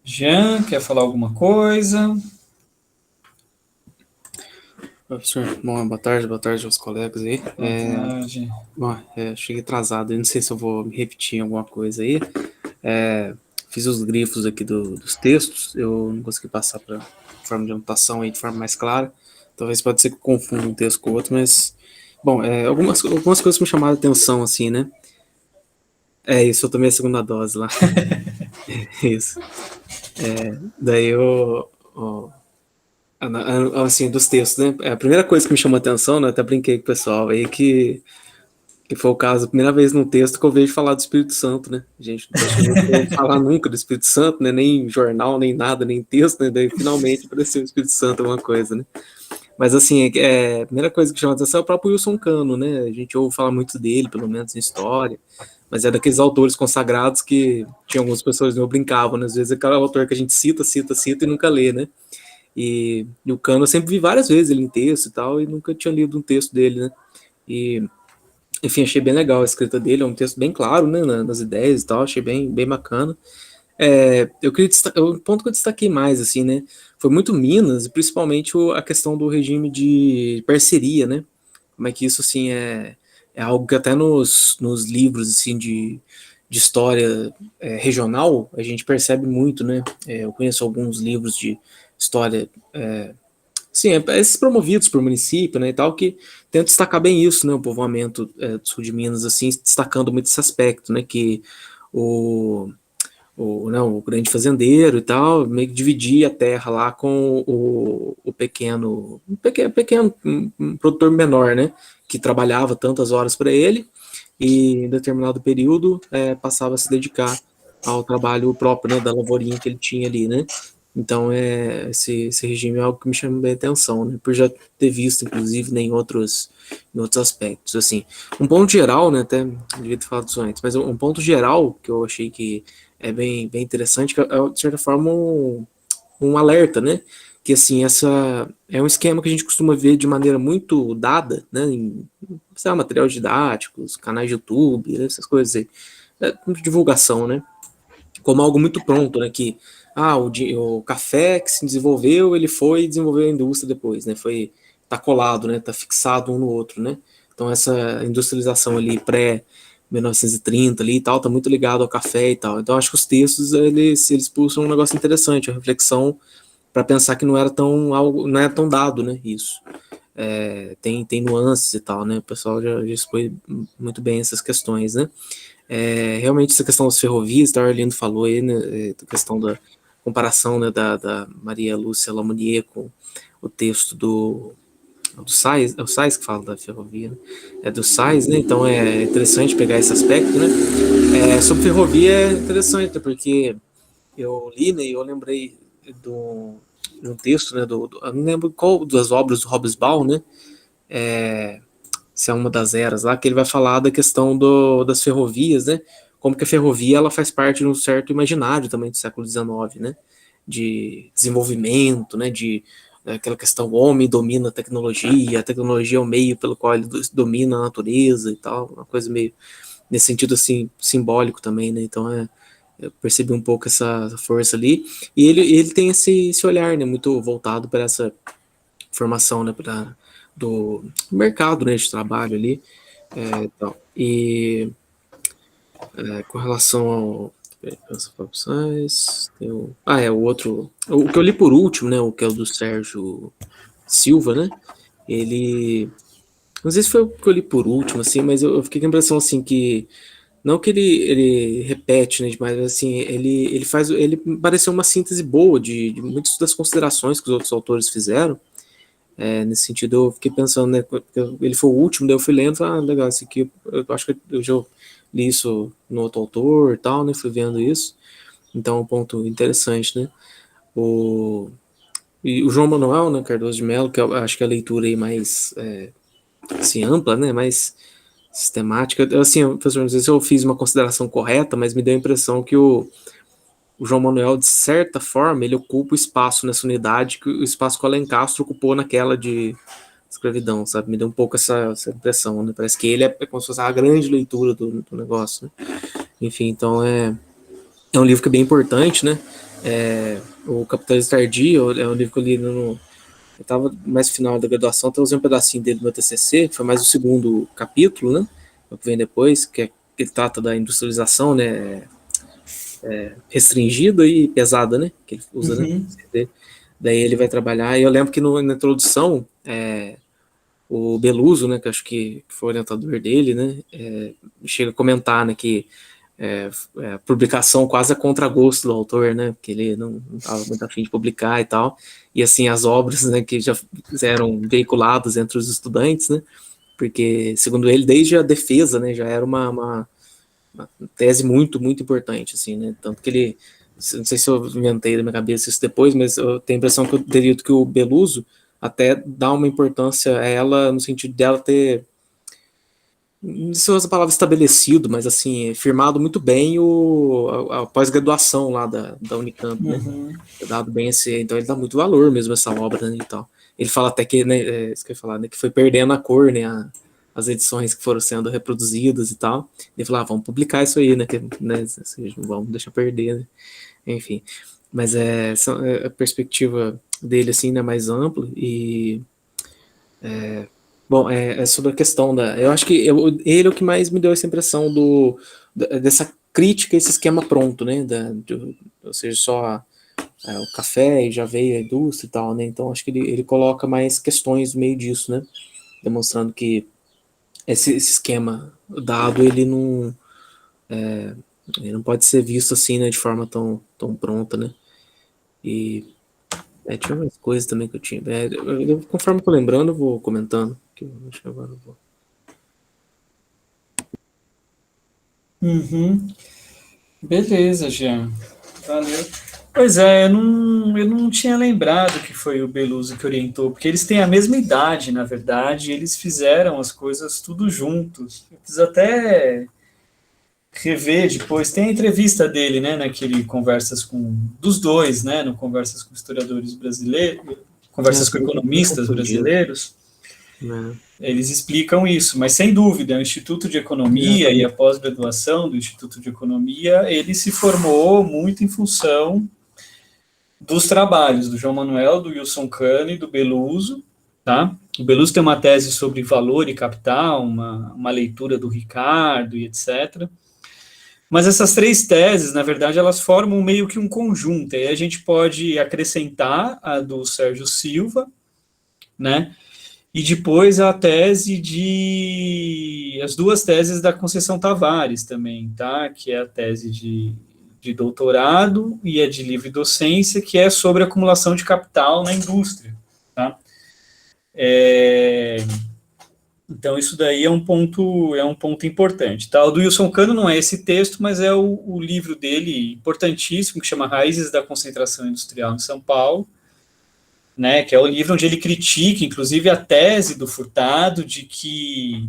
Jean, quer falar alguma coisa? Professor, bom, boa tarde aos colegas aí. Boa tarde. Bom, cheguei atrasado, eu não sei se eu vou me repetir em alguma coisa aí. Fiz os grifos aqui dos textos, eu não consegui passar para forma de anotação aí de forma mais clara. Talvez pode ser que eu confunda um texto com o outro, mas, bom, algumas coisas me chamaram a atenção, assim, né? Isso, eu tomei a segunda dose lá. Isso. Daí assim, dos textos, né? A primeira coisa que me chamou a atenção, né? Até brinquei com o pessoal aí, que foi o caso, a primeira vez no texto que eu vejo falar do Espírito Santo, né? Gente, não vou falar nunca do Espírito Santo, né? Nem em jornal, nem nada, nem texto, né? Daí finalmente apareceu o Espírito Santo, alguma coisa, né? Mas assim, a primeira coisa que chama a atenção é o próprio Wilson Cano, né? A gente ouve falar muito dele, pelo menos em história, mas é daqueles autores consagrados que tinha algumas pessoas que não brincavam, né? Às vezes é aquele autor que a gente cita e nunca lê, né? E o Cano eu sempre vi várias vezes ele em texto e tal, e nunca tinha lido um texto dele, né? E, enfim, achei bem legal a escrita dele, é um texto bem claro, né, nas ideias e tal, achei bem bacana. Eu queria o ponto que eu destaquei mais, assim, né, foi muito Minas, e principalmente a questão do regime de parceria, né, como é que isso, assim, é algo que até nos livros, assim, de história regional, a gente percebe muito, né, eu conheço alguns livros de história, sim, esses promovidos por município, né, e tal, que tentam destacar bem isso, né, o povoamento do sul de Minas, assim, destacando muito esse aspecto, né, que o grande fazendeiro e tal, meio que dividia a terra lá com o pequeno um produtor menor, né, que trabalhava tantas horas para ele e em determinado período passava a se dedicar ao trabalho próprio, né, da lavourinha que ele tinha ali, né. Então, esse regime é algo que me chama bem a atenção, né, por já ter visto, inclusive, em outros aspectos, assim. Um ponto geral, né, até devia ter falado isso antes, mas um ponto geral que eu achei que é bem interessante, que de certa forma, um alerta, né, que, assim, essa é um esquema que a gente costuma ver de maneira muito dada, né, em materiais didáticos, canais de YouTube, essas coisas aí, divulgação, né, como algo muito pronto, né, que o café que se desenvolveu, ele foi desenvolver a indústria depois, né, tá colado, né, tá fixado um no outro, né, então essa industrialização ali pré-1930 ali e tal, tá muito ligado ao café e tal, então acho que os textos, eles pulsam um negócio interessante, a reflexão para pensar que não era tão dado, né, isso. Tem nuances e tal, né, o pessoal já expôs muito bem essas questões, né. Realmente essa questão das ferrovias, o Arlindo falou aí, né, a questão da comparação, né, da Maria Lúcia Lamounier com o texto do Sais, é o Sais que fala da ferrovia, né? É do Sais, né, então é interessante pegar esse aspecto, né. Sobre ferrovia é interessante, porque eu li, né, e eu lembrei de um texto, né, eu não lembro qual das obras do Hobsbawm, né, se é uma das eras lá, que ele vai falar da questão das ferrovias, né? Como que a ferrovia ela faz parte de um certo imaginário também do século XIX, né? De desenvolvimento, né? De aquela questão, o homem domina a tecnologia é o meio pelo qual ele domina a natureza e tal, uma coisa meio nesse sentido assim simbólico também, né? Então eu percebi um pouco essa força ali, e ele tem esse olhar, né? Muito voltado para essa formação, né? Do mercado, né? De trabalho ali, então. E com relação ao as opções, o outro, o que eu li por último, né? O que é o do Sérgio Silva, né? Ele, não sei se foi o que eu li por último, assim, mas eu fiquei com a impressão, assim, que não que ele repete, né, mas assim, ele pareceu uma síntese boa de muitas das considerações que os outros autores fizeram. Nesse sentido, eu fiquei pensando, né, ele foi o último, daí eu fui lendo, legal, esse aqui, eu acho que eu já li isso no outro autor e tal, né, fui vendo isso, então é um ponto interessante, né. E o João Manuel, né, Cardoso de Mello, que eu acho que é a leitura aí mais assim, ampla, né, mais sistemática. Assim, professor, não sei se eu fiz uma consideração correta, mas me deu a impressão que o João Manuel, de certa forma, ele ocupa o espaço nessa unidade que o espaço que o Alencastro ocupou naquela de escravidão, sabe? Me deu um pouco essa impressão, né? Parece que ele é como se fosse a grande leitura do negócio, né? Enfim, então é um livro que é bem importante, né? O Capitalismo Tardio é um livro que eu li eu estava mais no final da graduação, então eu usei um pedacinho dele no meu TCC, que foi mais o segundo capítulo, né? O que vem depois, que ele trata da industrialização, né? Restringida e pesada, né? Que ele usa, né? Daí ele vai trabalhar, e eu lembro que na introdução, o Beluso, né? Que acho que foi o orientador dele, né? Chega a comentar, né? Que a publicação quase a contragosto do autor, né? Porque ele não estava muito afim de publicar e tal. E assim, as obras, né, que já eram veiculadas entre os estudantes, né? Porque, segundo ele, desde a defesa, né, já era uma tese muito, muito importante, assim, né? Tanto que ele, não sei se eu inventei da minha cabeça isso depois, mas eu tenho a impressão que eu teria que o Beluso até dá uma importância a ela no sentido dela ter, não sei se usa a palavra estabelecido, mas assim, firmado muito bem a pós-graduação lá da Unicamp, né? Dado bem então ele dá muito valor mesmo a essa obra, né, e tal. Ele fala até que, né, isso que eu ia falar, né, que foi perdendo a cor, né, as edições que foram sendo reproduzidas e tal. Ele falou, vamos publicar isso aí, né, assim, vamos deixar perder, né, enfim. Mas a perspectiva dele, assim, né, mais ampla e... Bom, sobre a questão eu acho que ele é o que mais me deu essa impressão dessa crítica a esse esquema pronto, né, ou seja, só o café e já veio a indústria e tal, né, então acho que ele coloca mais questões no meio disso, né, demonstrando que esse esquema dado, ele não pode ser visto assim, né, de forma tão pronta, né, e tinha umas coisas também que eu tinha, conforme eu tô lembrando, eu vou comentando, que eu acho que agora eu vou. Beleza, Jean. Valeu. Pois eu não tinha lembrado que foi o Beluso que orientou, porque eles têm a mesma idade, na verdade, e eles fizeram as coisas tudo juntos. Eu preciso até rever depois. Tem a entrevista dele, né, naquele Conversas dos dois, né, no Conversas com Historiadores Brasileiros, Conversas com Economistas Brasileiros. Eles explicam isso, mas sem dúvida, o Instituto de Economia e a pós-graduação do Instituto de Economia, ele se formou muito em função dos trabalhos do João Manuel, do Wilson Cano e do Beluso, tá? O Beluso tem uma tese sobre valor e capital, uma leitura do Ricardo e etc. Mas essas três teses, na verdade, elas formam meio que um conjunto, e aí a gente pode acrescentar a do Sérgio Silva, né? E depois as duas teses da Conceição Tavares também, tá? Que é a tese de doutorado e a de livre docência, que é sobre acumulação de capital na indústria, tá? Então, isso daí é um ponto importante, tá? O do Wilson Cano não é esse texto, mas é o livro dele, importantíssimo, que chama Raízes da Concentração Industrial em São Paulo, né, que é o livro onde ele critica, inclusive, a tese do Furtado de que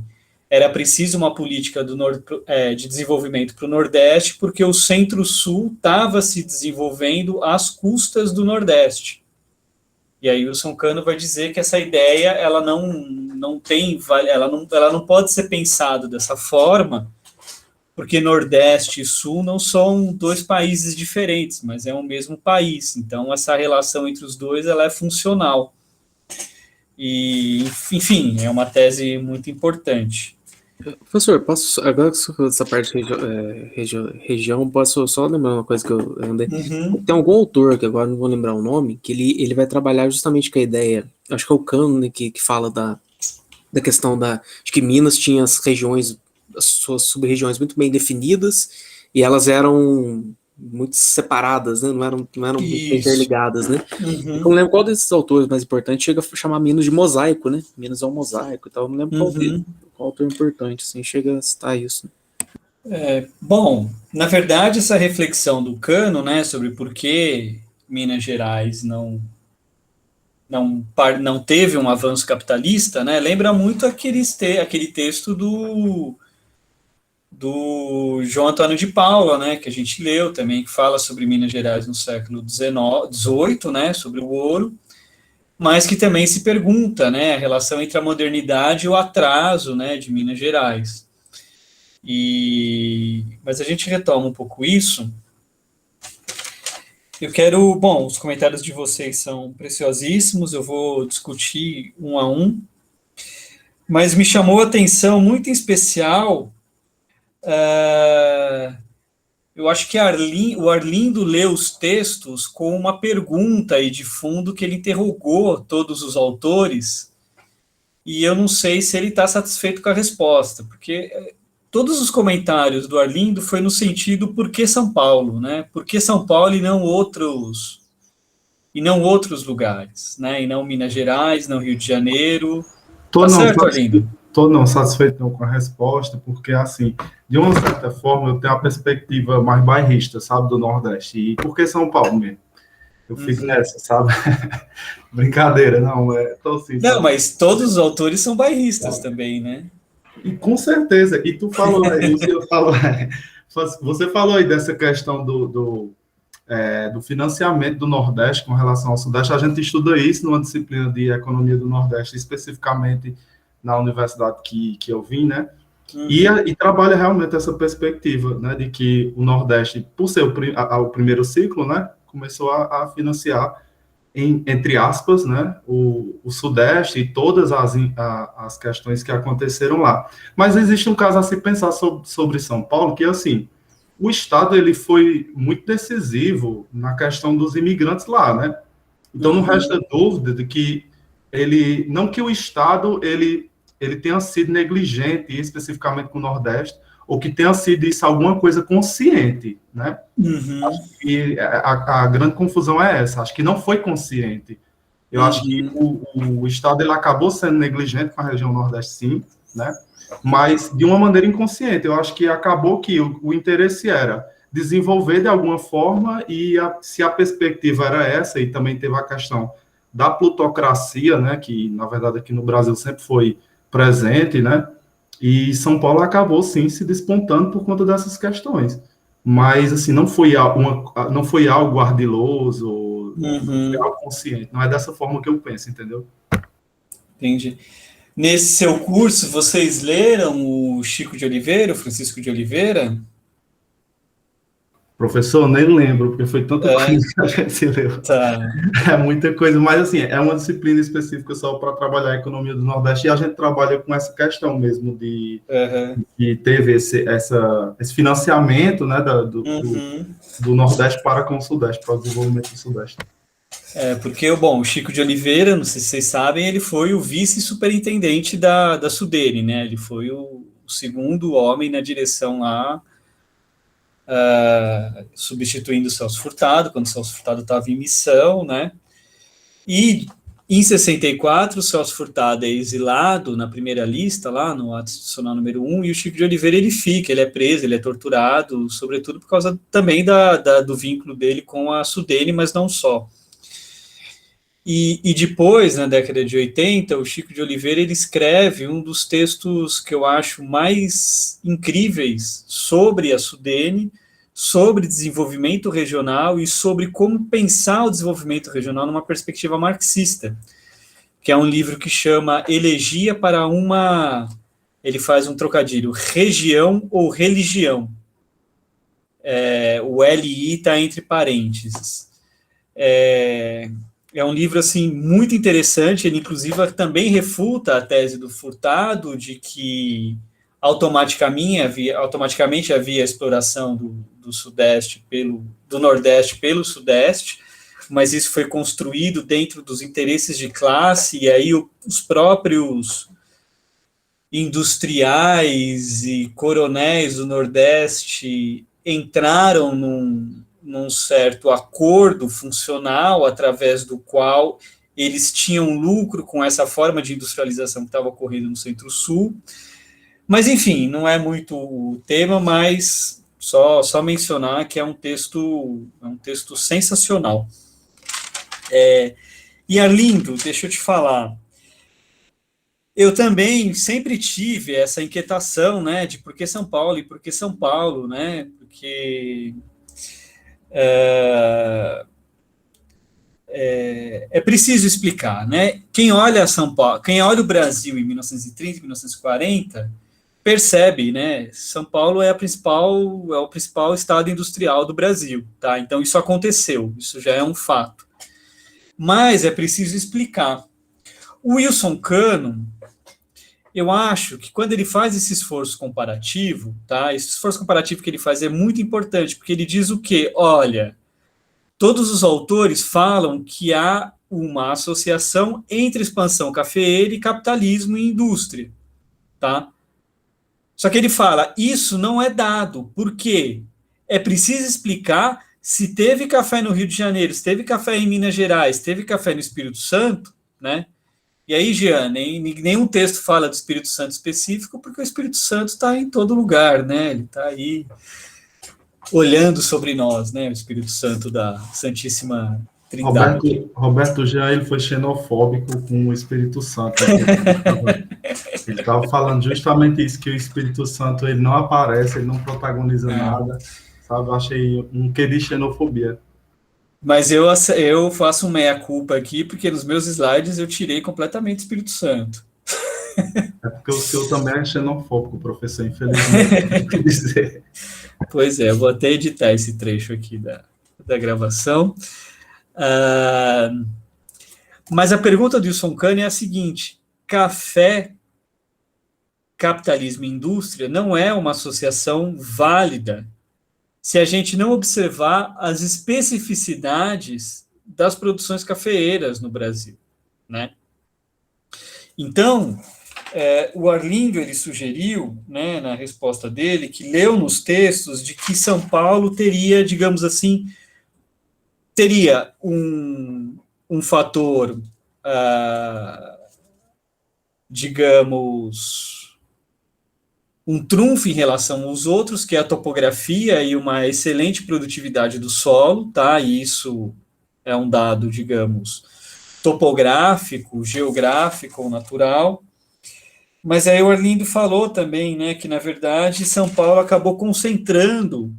era preciso uma política de desenvolvimento para o Nordeste, porque o Centro-Sul estava se desenvolvendo às custas do Nordeste. E aí o Wilson Cano vai dizer que essa ideia ela não pode ser pensada dessa forma, porque Nordeste e Sul não são dois países diferentes, mas é o mesmo país. Então, essa relação entre os dois ela é funcional. E, enfim, é uma tese muito importante. Professor, posso, agora que você falou dessa parte de região, posso só lembrar uma coisa que eu andei. Tem algum autor, que agora não vou lembrar o nome, que ele vai trabalhar justamente com a ideia, acho que é o Cano, né, que fala da questão de que Minas tinha as regiões, as suas sub-regiões muito bem definidas, e elas eram muito separadas, né? Não eram muito interligadas, né? Eu não lembro qual desses autores mais importantes chega a chamar Minas de mosaico, né? Minas é um mosaico e tal. Eu não lembro qual autor importante, assim, chega a citar isso. Bom, na verdade, essa reflexão do Cano, né, sobre por que Minas Gerais não teve um avanço capitalista, né, lembra muito aquele texto do João Antônio de Paula, né, que a gente leu também, que fala sobre Minas Gerais no século XVIII, né, sobre o ouro, mas que também se pergunta, né, a relação entre a modernidade e o atraso, né, de Minas Gerais. Mas a gente retoma um pouco isso. Eu quero, os comentários de vocês são preciosíssimos, eu vou discutir um a um, mas me chamou a atenção muito em especial. Eu acho que o Arlindo leu os textos com uma pergunta aí de fundo que ele interrogou todos os autores, e eu não sei se ele está satisfeito com a resposta, porque todos os comentários do Arlindo foi no sentido por que São Paulo, né? Por que São Paulo e não outros lugares, né? E não Minas Gerais, não Rio de Janeiro. Tá certo, Arlindo? Estou não satisfeito não com a resposta, porque, assim, de uma certa forma, eu tenho uma perspectiva mais bairrista, sabe, do Nordeste. E por que São Paulo mesmo? Eu fico nessa, sabe? Brincadeira, não, assim, não, sabe? mas todos os autores são bairristas também, né? E com certeza, e tu falou você falou aí dessa questão do financiamento do Nordeste com relação ao Sudeste. A gente estuda isso numa disciplina de Economia do Nordeste, especificamente na universidade que eu vim, né? E trabalha realmente essa perspectiva, né, de que o Nordeste, por ser o primeiro ciclo, né, começou a financiar, entre aspas, né, o Sudeste e todas as questões que aconteceram lá. Mas existe um caso a se pensar sobre São Paulo, que, assim, o Estado ele foi muito decisivo na questão dos imigrantes lá, né? Então, não resta dúvida de que não que o Estado ele tenha sido negligente, especificamente com o Nordeste, ou que tenha sido isso alguma coisa consciente, né? Acho que a grande confusão é essa, acho que não foi consciente. Eu acho que o Estado ele acabou sendo negligente com a região Nordeste, sim, né? Mas de uma maneira inconsciente. Eu acho que acabou que o interesse era desenvolver de alguma forma, e se a perspectiva era essa, e também teve a questão da plutocracia, né, que na verdade aqui no Brasil sempre foi presente, né, e São Paulo acabou sim se despontando por conta dessas questões, mas assim, não foi algo ardiloso, não foi algo consciente, não é dessa forma que eu penso, entendeu? Entendi. Nesse seu curso, vocês leram o Chico de Oliveira, o Francisco de Oliveira? Professor, nem lembro, porque foi tanta coisa que a gente leu. Tá. É muita coisa, mas assim, é uma disciplina específica só para trabalhar a economia do Nordeste, e a gente trabalha com essa questão mesmo de teve esse financiamento, né, do Nordeste para com o Sudeste, para o desenvolvimento do Sudeste. Porque, o Chico de Oliveira, não sei se vocês sabem, ele foi o vice-superintendente da Sudene, né? Ele foi o segundo homem na direção lá, substituindo o Celso Furtado, quando o Celso Furtado estava em missão, né? E em 64, o Celso Furtado é exilado na primeira lista, lá no ato institucional número 1, e o Chico de Oliveira ele é preso, ele é torturado, sobretudo por causa também do vínculo dele com a Sudene, mas não só. E depois, na década de 80, o Chico de Oliveira ele escreve um dos textos que eu acho mais incríveis sobre a SUDENE, sobre desenvolvimento regional e sobre como pensar o desenvolvimento regional numa perspectiva marxista, que é um livro que chama Elegia para uma... Ele faz um trocadilho, região ou religião. O LI está entre parênteses. É um livro, assim, muito interessante, ele, inclusive, também refuta a tese do Furtado de que automaticamente havia exploração do Sudeste do Nordeste pelo Sudeste, mas isso foi construído dentro dos interesses de classe, e aí os próprios industriais e coronéis do Nordeste entraram num certo acordo funcional através do qual eles tinham lucro com essa forma de industrialização que estava ocorrendo no Centro-Sul. Mas, enfim, não é muito o tema, mas só mencionar que é um texto sensacional. E, Arlindo, deixa eu te falar, eu também sempre tive essa inquietação, né, de por que São Paulo e por que São Paulo, né, porque é preciso explicar, né, quem olha São Paulo, quem olha o Brasil em 1930, 1940, percebe, né, São Paulo é o principal estado industrial do Brasil, tá, então isso aconteceu, isso já é um fato, mas é preciso explicar. O Wilson Cano, eu acho que quando ele faz esse esforço comparativo, tá? Esse esforço comparativo que ele faz é muito importante, porque ele diz o quê? Olha, todos os autores falam que há uma associação entre expansão cafeeira e capitalismo e indústria, tá? Só que ele fala, isso não é dado, por quê? É preciso explicar se teve café no Rio de Janeiro, se teve café em Minas Gerais, se teve café no Espírito Santo, né? E aí, Jean, nenhum texto fala do Espírito Santo específico, porque o Espírito Santo está em todo lugar, né? Ele está aí olhando sobre nós, né? O Espírito Santo da Santíssima Trindade. Roberto Jean, ele foi xenofóbico com o Espírito Santo. Ele estava falando justamente isso, que o Espírito Santo ele não aparece, ele não protagoniza nada, sabe? Eu achei um quê de xenofobia. Mas eu faço um meia-culpa aqui, porque nos meus slides eu tirei completamente o Espírito Santo. É porque o seu também é xenofóbico, professor, infelizmente. Dizer. Pois é, eu vou até editar esse trecho aqui da gravação. Mas a pergunta do Wilson Cano é a seguinte: café, capitalismo e indústria não é uma associação válida se a gente não observar as especificidades das produções cafeeiras no Brasil, né? Então, o Arlindo, ele sugeriu, né, na resposta dele, que leu nos textos de que São Paulo teria, digamos assim, teria um fator, digamos, um trunfo em relação aos outros, que é a topografia e uma excelente produtividade do solo, tá? E isso é um dado, digamos, topográfico, geográfico ou natural. Mas aí o Arlindo falou também, né, que na verdade São Paulo acabou concentrando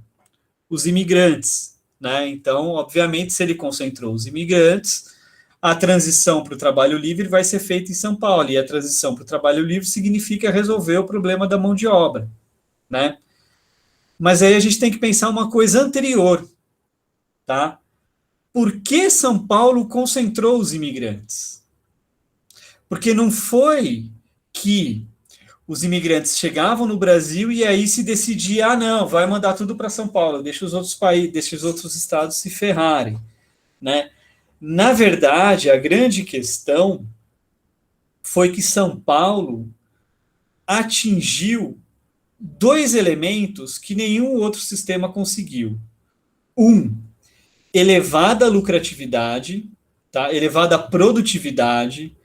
os imigrantes, né? Então, obviamente, se ele concentrou os imigrantes, a transição para o trabalho livre vai ser feita em São Paulo, e a transição para o trabalho livre significa resolver o problema da mão de obra, né? Mas aí a gente tem que pensar uma coisa anterior, tá? Por que São Paulo concentrou os imigrantes? Porque não foi que os imigrantes chegavam no Brasil e aí se decidia, não, vai mandar tudo para São Paulo, deixa os outros países, deixa os outros estados se ferrarem, né? Na verdade, a grande questão foi que São Paulo atingiu dois elementos que nenhum outro sistema conseguiu. Elevada lucratividade, tá? Elevada produtividade,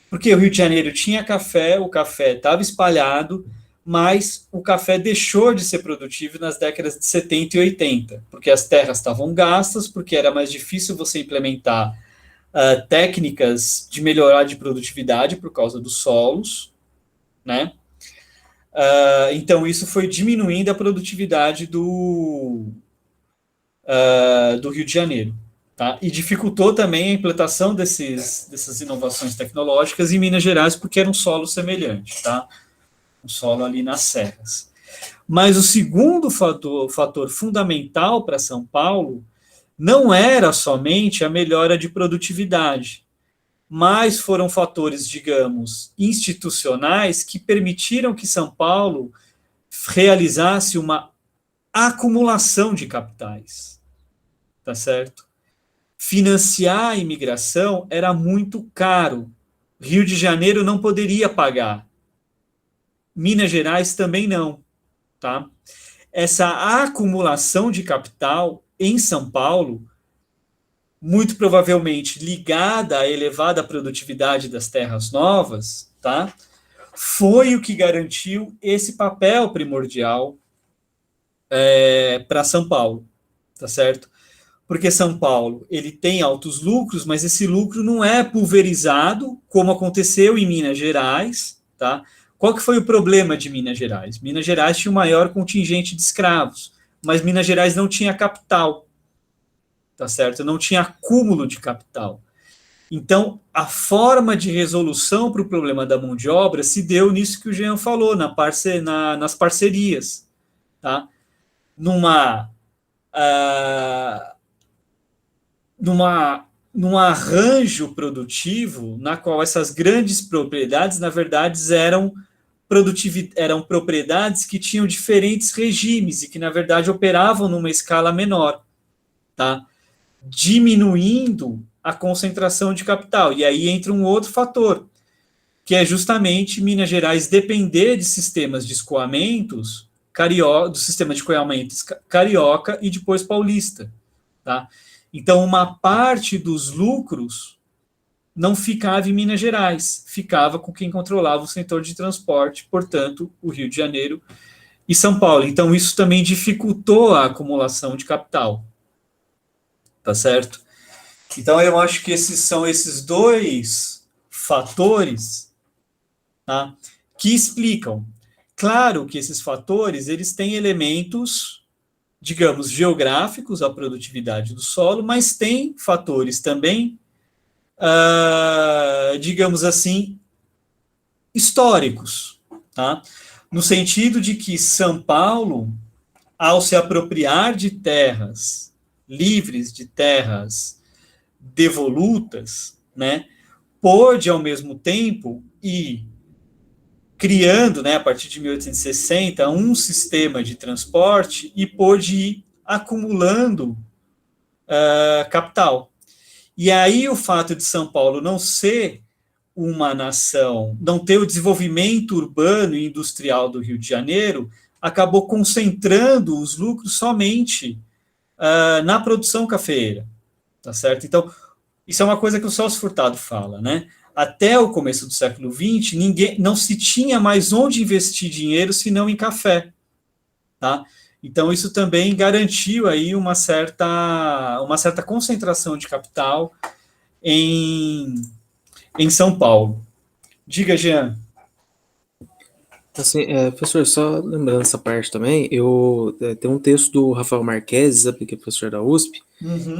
porque o Rio de Janeiro tinha café, o café estava espalhado, mas o café deixou de ser produtivo nas décadas de 70 e 80, porque as terras estavam gastas, porque era mais difícil você implementar técnicas de melhorar de produtividade por causa dos solos, né? Então, isso foi diminuindo a produtividade do Rio de Janeiro. Tá? E dificultou também a implantação dessas inovações tecnológicas em Minas Gerais, porque era um solo semelhante, tá? Um solo ali nas serras. Mas o segundo fator fundamental para São Paulo não era somente a melhora de produtividade, mas foram fatores, digamos, institucionais que permitiram que São Paulo realizasse uma acumulação de capitais, tá certo? Financiar a imigração era muito caro. Rio de Janeiro não poderia pagar. Minas Gerais também não, tá? Essa acumulação de capital em São Paulo, muito provavelmente ligada à elevada produtividade das terras novas, tá? Foi o que garantiu esse papel primordial para São Paulo, tá certo? Porque São Paulo, ele tem altos lucros, mas esse lucro não é pulverizado, como aconteceu em Minas Gerais, tá? Qual que foi o problema de Minas Gerais? Minas Gerais tinha o maior contingente de escravos, mas Minas Gerais não tinha capital, tá certo? Não tinha acúmulo de capital. Então, a forma de resolução para o problema da mão de obra se deu nisso que o Jean falou, nas parcerias, tá? Num arranjo produtivo na qual essas grandes propriedades, na verdade, eram propriedades que tinham diferentes regimes e que, na verdade, operavam numa escala menor, tá? Diminuindo a concentração de capital. E aí entra um outro fator, que é justamente Minas Gerais depender de sistemas de escoamentos do sistema de escoamentos carioca e depois paulista, tá? Então, uma parte dos lucros não ficava em Minas Gerais, ficava com quem controlava o setor de transporte, portanto, o Rio de Janeiro e São Paulo. Então, isso também dificultou a acumulação de capital, tá certo? Então, eu acho que são esses dois fatores, tá, que explicam. Claro que esses fatores, eles têm elementos, digamos, geográficos, a produtividade do solo, mas tem fatores também, digamos assim, históricos, tá? No sentido de que São Paulo, ao se apropriar de terras livres, de terras devolutas, né, pôde, ao mesmo tempo, ir criando, né, a partir de 1860, um sistema de transporte e pôde ir acumulando capital. E aí o fato de São Paulo não ser uma nação, não ter o desenvolvimento urbano e industrial do Rio de Janeiro, acabou concentrando os lucros somente na produção cafeeira, tá certo? Então, isso é uma coisa que o Celso Furtado fala, né? Até o começo do século XX, não se tinha mais onde investir dinheiro senão em café, tá? Então, isso também garantiu aí uma certa concentração de capital em São Paulo. Diga, Jean. Assim, professor, só lembrando essa parte também, tem um texto do Rafael Marques, que é professor da USP,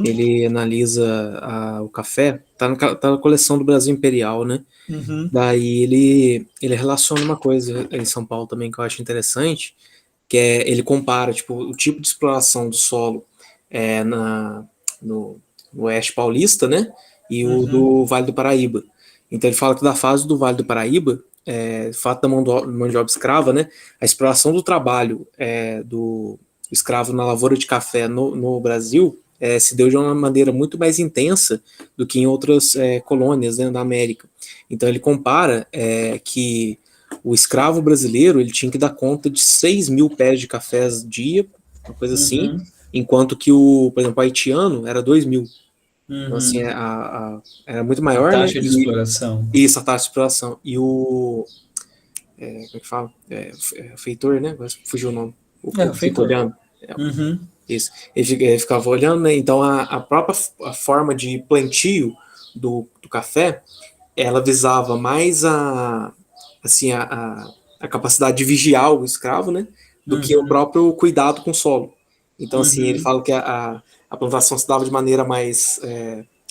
ele analisa o café, tá na coleção do Brasil Imperial, né? Daí ele relaciona uma coisa em São Paulo também que eu acho interessante, que ele compara tipo, o tipo de exploração do solo no Oeste Paulista, né? E o do Vale do Paraíba. Então ele fala que da fase do Vale do Paraíba, o fato da mão de obra escrava, né? A exploração do trabalho do escravo na lavoura de café no Brasil se deu de uma maneira muito mais intensa do que em outras colônias, né, da América. Então ele compara que o escravo brasileiro ele tinha que dar conta de 6.000 pés de cafés dia, uma coisa assim, enquanto que por exemplo, o haitiano era 2.000. Então, assim, era muito maior, a taxa, né? de exploração. Isso, a taxa de exploração. E como é que fala? Feitor, né? Agora fugiu o nome. O Feitor. olhando. Isso. Ele ficava olhando, né? Então, a própria forma de plantio do café, ela visava mais assim, a capacidade de vigiar o escravo, né, do que o próprio cuidado com o solo. Então, assim, ele fala que a plantação se dava de maneira mais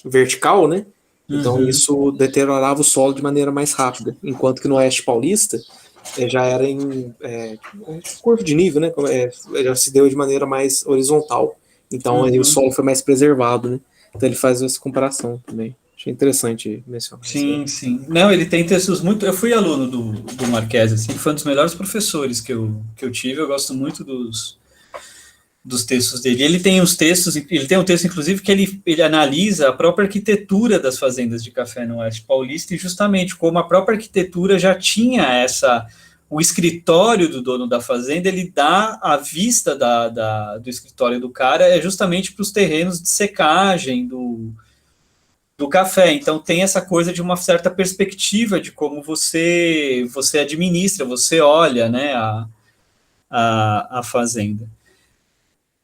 vertical, né, então isso deteriorava o solo de maneira mais rápida, enquanto que no Oeste Paulista já era em curva de nível, né, já se deu de maneira mais horizontal, então aí o solo foi mais preservado, né, então ele faz essa comparação também. Achei interessante mencionar isso. Sim, sim. Não, ele tem textos muito... Eu fui aluno do Marquese, assim, foi um dos melhores professores que eu tive, eu gosto muito dos textos dele. Ele tem uns textos, ele tem um texto, inclusive, que ele analisa a própria arquitetura das fazendas de café no Oeste Paulista e justamente como a própria arquitetura já tinha o escritório do dono da fazenda, ele dá a vista do escritório do cara justamente para os terrenos de secagem do café. Então tem essa coisa de uma certa perspectiva de como você administra, você olha, né, a fazenda.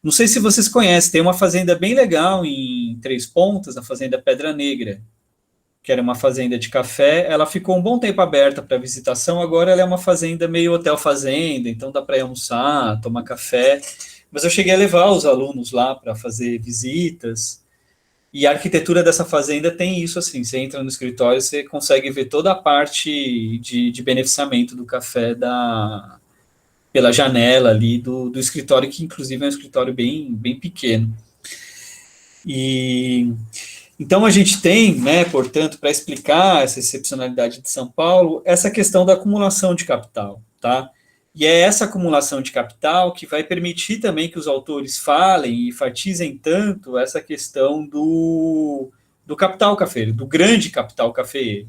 Não sei se vocês conhecem, tem uma fazenda bem legal em Três Pontas, a fazenda Pedra Negra, que era uma fazenda de café. Ela ficou um bom tempo aberta para visitação, agora ela é uma fazenda meio hotel-fazenda, então dá para ir almoçar, tomar café. Mas eu cheguei a levar os alunos lá para fazer visitas, e a arquitetura dessa fazenda tem isso, assim, você entra no escritório, você consegue ver toda a parte de beneficiamento do café pela janela ali do escritório, que inclusive é um escritório bem, bem pequeno. E então a gente tem, né, portanto, para explicar essa excepcionalidade de São Paulo, essa questão da acumulação de capital, tá? E é essa acumulação de capital que vai permitir também que os autores falem e enfatizem tanto essa questão do capital cafeiro, do grande capital cafeeiro,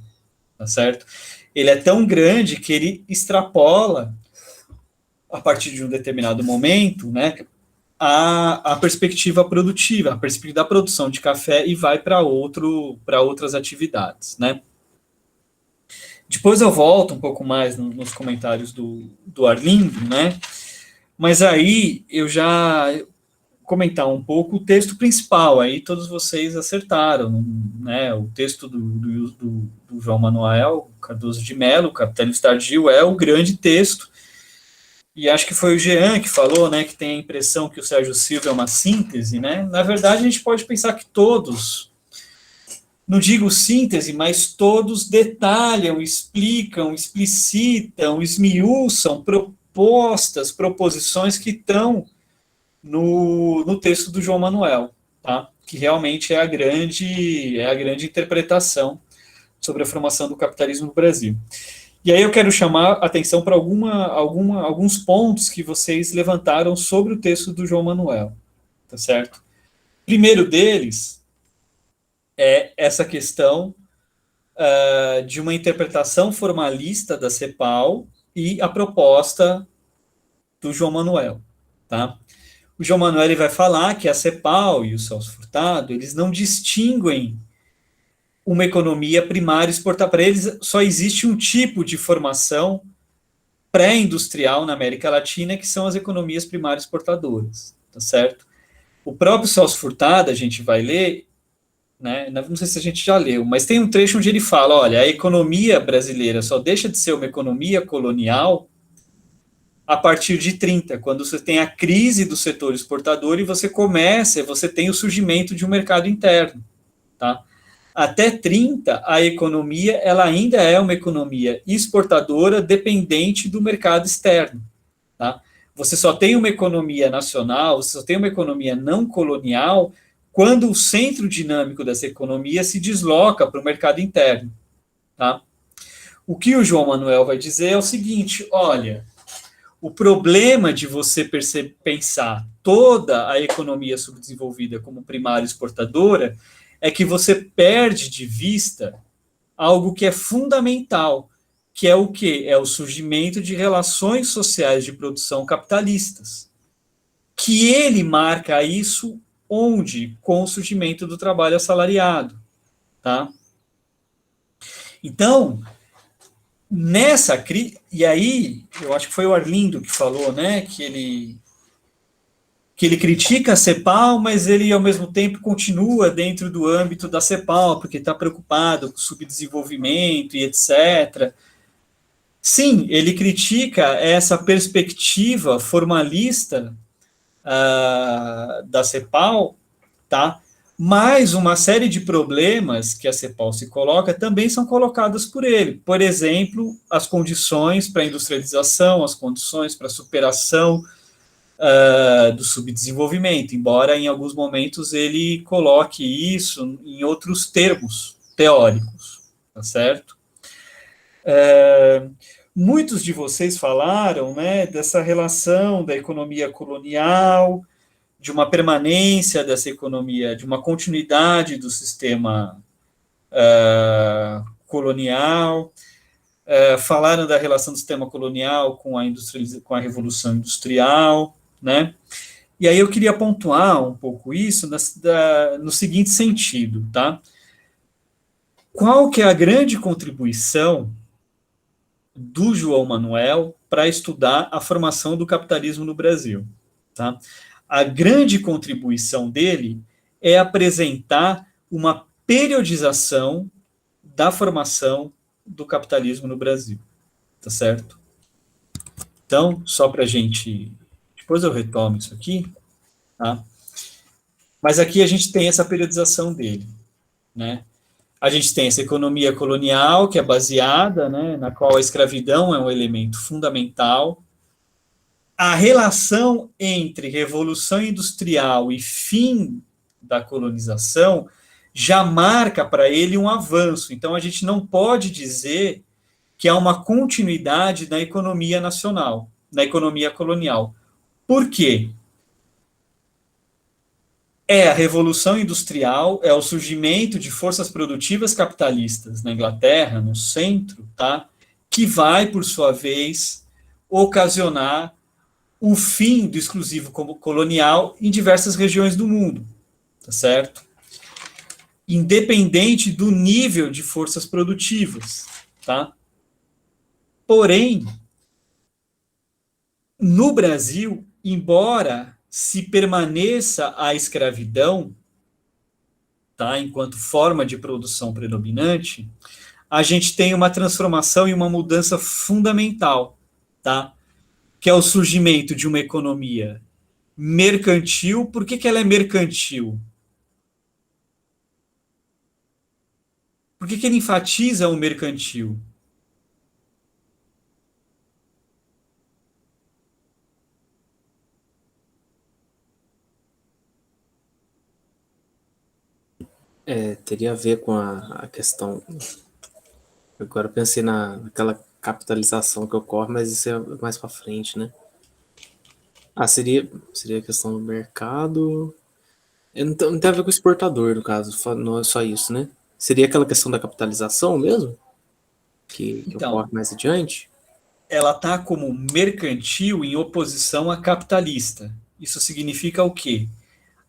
tá certo? Ele é tão grande que ele extrapola, a partir de um determinado momento, né, a perspectiva produtiva, a perspectiva da produção de café e vai para outras atividades, né? Depois eu volto um pouco mais nos comentários do Arlindo, né? Mas aí eu já comentar um pouco o texto principal, aí todos vocês acertaram, né? O texto do João Manuel Cardoso de Mello, Capitalismo Tardio, é o grande texto. E acho que foi o Jean que falou, né, que tem a impressão que o Sérgio Silva é uma síntese, né? Na verdade, a gente pode pensar que todos, não digo síntese, mas todos detalham, explicam, explicitam, esmiuçam propostas, proposições que estão no texto do João Manuel, tá? Que realmente é a grande interpretação sobre a formação do capitalismo no Brasil. E aí eu quero chamar a atenção para alguns pontos que vocês levantaram sobre o texto do João Manuel, tá certo? Primeiro deles é essa questão de uma interpretação formalista da CEPAL e a proposta do João Manuel, tá? O João Manuel ele vai falar que a CEPAL e o Celso Furtado, eles não distinguem uma economia primária exportada. Para eles, só existe um tipo de formação pré-industrial na América Latina, que são as economias primárias exportadoras, tá certo? O próprio Celso Furtado, a gente vai ler, né, não sei se a gente já leu, mas tem um trecho onde ele fala, olha, a economia brasileira só deixa de ser uma economia colonial a partir de 30, quando você tem a crise do setor exportador e você tem o surgimento de um mercado interno, tá? Até 30, a economia ela ainda é uma economia exportadora dependente do mercado externo. Tá? Você só tem uma economia nacional, você só tem uma economia não colonial quando o centro dinâmico dessa economia se desloca para o mercado interno. Tá? O que o João Manuel vai dizer é o seguinte, olha, o problema de você pensar toda a economia subdesenvolvida como primária exportadora é que você perde de vista algo que é fundamental, que é o quê? É o surgimento de relações sociais de produção capitalistas. Que ele marca isso onde? Com o surgimento do trabalho assalariado. Tá? Então, nessa crise, e aí, eu acho que foi o Arlindo que falou, né, que que ele critica a CEPAL, mas ele, ao mesmo tempo, continua dentro do âmbito da CEPAL, porque está preocupado com o subdesenvolvimento e etc. Sim, ele critica essa perspectiva formalista da CEPAL, tá? Mas uma série de problemas que a CEPAL se coloca também são colocados por ele. Por exemplo, as condições para a industrialização, as condições para a superação do subdesenvolvimento, embora em alguns momentos ele coloque isso em outros termos teóricos, tá certo? Muitos de vocês falaram, né, dessa relação da economia colonial, de uma permanência dessa economia, de uma continuidade do sistema colonial, falaram da relação do sistema colonial com a Revolução Industrial, né? E aí eu queria pontuar um pouco isso no seguinte sentido, tá? Qual que é a grande contribuição do João Manuel para estudar a formação do capitalismo no Brasil, tá? A grande contribuição dele é apresentar uma periodização da formação do capitalismo no Brasil, tá certo? Então, só para a gente... Depois eu retomo isso aqui, tá? Mas aqui a gente tem essa periodização dele, né? A gente tem essa economia colonial, que é baseada, né, na qual a escravidão é um elemento fundamental. A relação entre Revolução Industrial e fim da colonização já marca para ele um avanço. Então, a gente não pode dizer que há uma continuidade na economia nacional, na economia colonial. Por quê? É a Revolução Industrial, é o surgimento de forças produtivas capitalistas na Inglaterra, no centro, tá? Que vai, por sua vez, ocasionar o fim do exclusivo colonial em diversas regiões do mundo, tá certo? Independente do nível de forças produtivas, tá? Porém, no Brasil, embora se permaneça a escravidão, tá, enquanto forma de produção predominante, a gente tem uma transformação e uma mudança fundamental, tá? Que é o surgimento de uma economia mercantil. Por que ela é mercantil? Por que ele enfatiza o mercantil? Teria a ver com a questão... Agora eu pensei naquela capitalização que ocorre, mas isso é mais para frente, né? Seria a questão do mercado... Não tem a ver com o exportador, no caso, não é só isso, né? Seria aquela questão da capitalização mesmo? Que Então, ocorre mais adiante? Ela está como mercantil em oposição à capitalista. Isso significa o quê?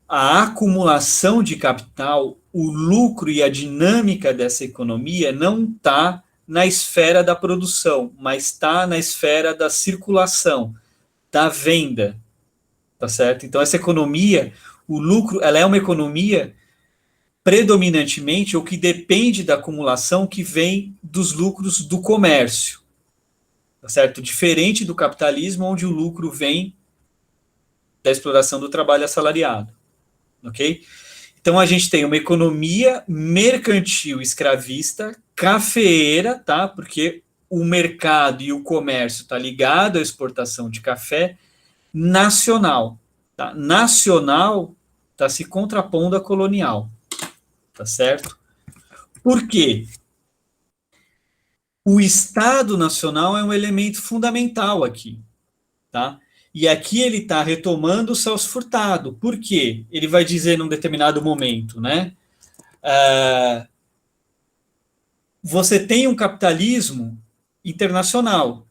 A acumulação de capital, o lucro e a dinâmica dessa economia não está na esfera da produção, mas está na esfera da circulação, da venda, tá certo? Então, essa economia, o lucro, ela é uma economia predominantemente, ou que depende da acumulação que vem dos lucros do comércio, tá certo? Diferente do capitalismo, onde o lucro vem da exploração do trabalho assalariado. Ok? Então, a gente tem uma economia mercantil escravista, cafeeira, tá? Porque o mercado e o comércio está ligado à exportação de café nacional. Tá? Nacional está se contrapondo à colonial. Tá certo? Por quê? O Estado Nacional é um elemento fundamental aqui. Tá? E aqui ele está retomando o Celso Furtado. Por quê? Ele vai dizer num determinado momento, né? Você tem um capitalismo internacional,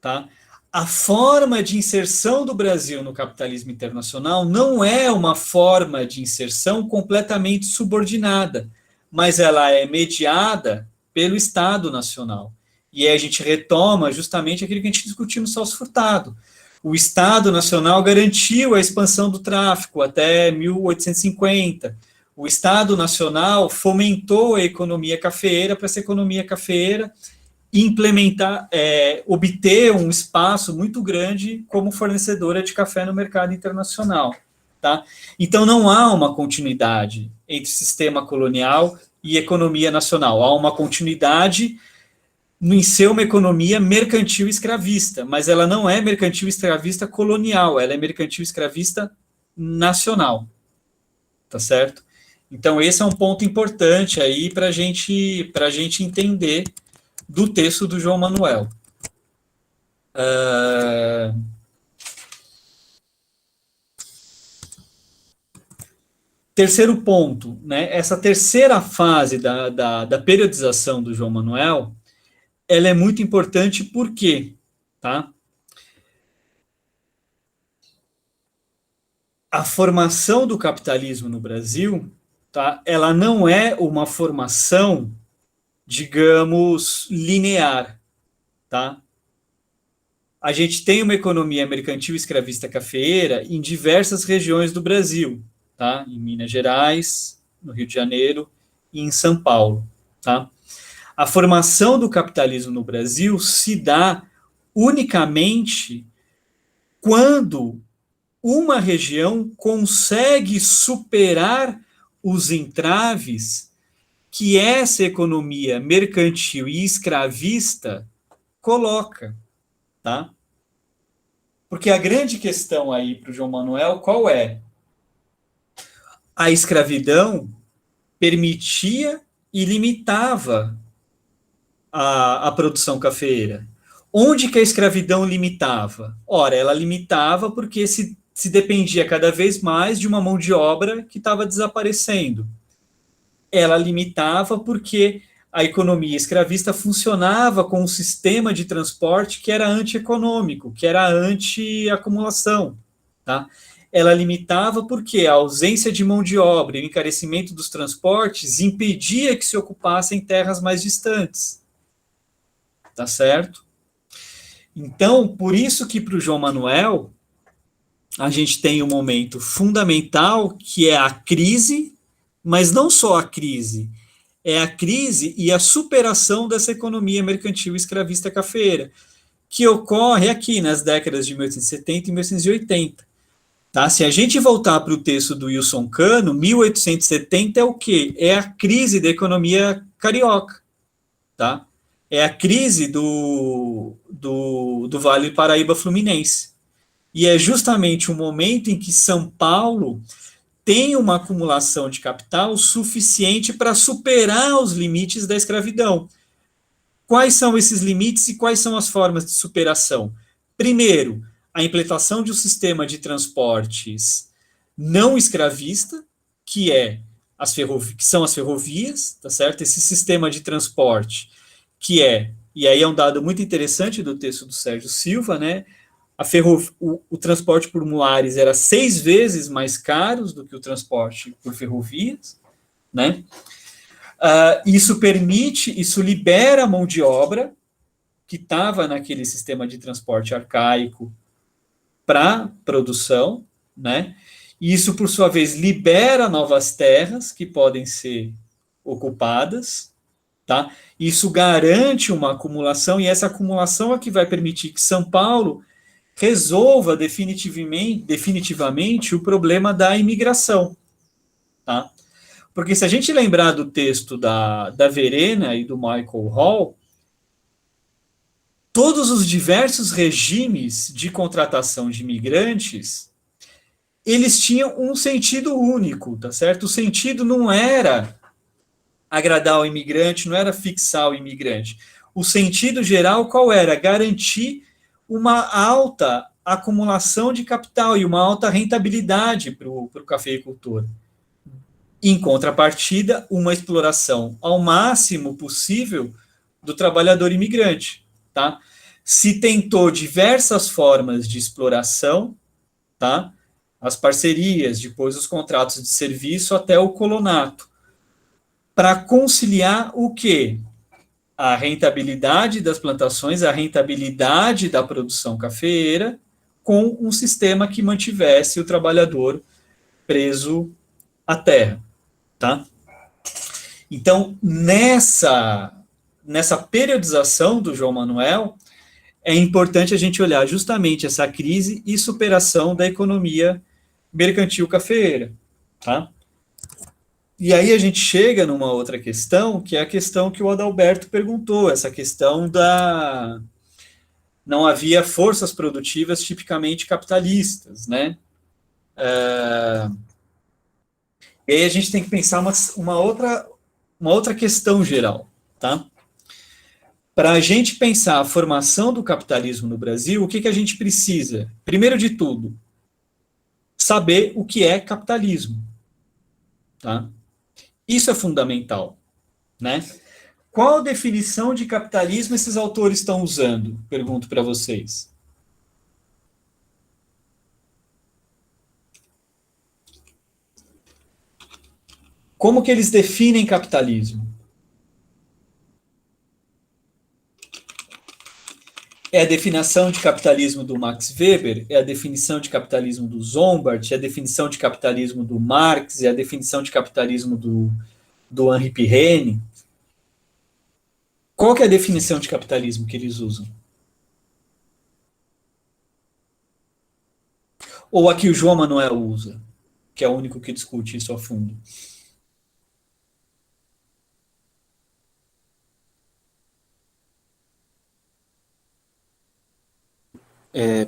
tá? A forma de inserção do Brasil no capitalismo internacional não é uma forma de inserção completamente subordinada, mas ela é mediada pelo Estado Nacional. E aí a gente retoma justamente aquilo que a gente discutiu no Celso Furtado. O Estado Nacional garantiu a expansão do tráfico até 1850. O Estado Nacional fomentou a economia cafeeira para essa economia cafeeira implementar, obter um espaço muito grande como fornecedora de café no mercado internacional. Tá? Então, não há uma continuidade entre sistema colonial e economia nacional. Há uma continuidade em ser uma economia mercantil escravista, mas ela não é mercantil escravista colonial, ela é mercantil escravista nacional. Tá certo? Então, esse é um ponto importante aí para a gente entender do texto do João Manuel. Terceiro ponto, né? Essa terceira fase da periodização do João Manuel, ela é muito importante por quê? Tá? A formação do capitalismo no Brasil, tá? Ela não é uma formação, digamos, linear. Tá? A gente tem uma economia mercantil escravista cafeeira em diversas regiões do Brasil. Tá? Em Minas Gerais, no Rio de Janeiro e em São Paulo. Tá? A formação do capitalismo no Brasil se dá unicamente quando uma região consegue superar os entraves que essa economia mercantil e escravista coloca. Tá? Porque a grande questão aí para o João Manuel, qual é? A escravidão permitia e limitava a produção cafeeira. Onde que a escravidão limitava? Ora, ela limitava porque se dependia cada vez mais de uma mão de obra que estava desaparecendo. Ela limitava porque a economia escravista funcionava com um sistema de transporte que era antieconômico, que era anti-acumulação, tá? Ela limitava porque a ausência de mão de obra e o encarecimento dos transportes impedia que se ocupassem terras mais distantes. Tá certo? Então, por isso que para o João Manuel, a gente tem um momento fundamental que é a crise, mas não só a crise, é a crise e a superação dessa economia mercantil escravista cafeeira, que ocorre aqui nas décadas de 1870 e 1880. Tá? Se a gente voltar para o texto do Wilson Cano, 1870 é o quê? É a crise da economia carioca. Tá? É a crise do Vale do Paraíba Fluminense. E é justamente o momento em que São Paulo tem uma acumulação de capital suficiente para superar os limites da escravidão. Quais são esses limites e quais são as formas de superação? Primeiro, a implantação de um sistema de transportes não escravista, que são as ferrovias, tá certo? Esse sistema de transporte e aí é um dado muito interessante do texto do Sérgio Silva, né? O transporte por muares era 6 vezes mais caro do que o transporte por ferrovias, né? Isso libera a mão de obra que estava naquele sistema de transporte arcaico para produção, né? E isso, por sua vez, libera novas terras que podem ser ocupadas, tá? Isso garante uma acumulação, e essa acumulação é que vai permitir que São Paulo resolva definitivamente o problema da imigração, tá? Porque se a gente lembrar do texto da Verena e do Michael Hall, todos os diversos regimes de contratação de imigrantes, eles tinham um sentido único, tá certo? O sentido não era agradar o imigrante, não era fixar o imigrante. O sentido geral qual era? Garantir uma alta acumulação de capital e uma alta rentabilidade para o cafeicultor. Em contrapartida, uma exploração ao máximo possível do trabalhador imigrante. Tá? Se tentou diversas formas de exploração, tá? As parcerias, depois os contratos de serviço até o colonato, para conciliar o quê? A rentabilidade das plantações, a rentabilidade da produção cafeeira, com um sistema que mantivesse o trabalhador preso à terra, tá? Então, nessa periodização do João Manuel, é importante a gente olhar justamente essa crise e superação da economia mercantil cafeeira, tá? E aí a gente chega numa outra questão, que é a questão que o Adalberto perguntou, essa questão da... Não havia forças produtivas tipicamente capitalistas, né? E aí a gente tem que pensar uma outra questão geral, tá? Para a gente pensar a formação do capitalismo no Brasil, o que a gente precisa? Primeiro de tudo, saber o que é capitalismo, tá? Isso é fundamental, né? Qual definição de capitalismo esses autores estão usando? Pergunto para vocês. Como que eles definem capitalismo? É a definição de capitalismo do Max Weber? É a definição de capitalismo do Zombart? É a definição de capitalismo do Marx? É a definição de capitalismo do Henri Pirenne? Qual que é a definição de capitalismo que eles usam? Ou a que o João Manuel usa, que é o único que discute isso a fundo?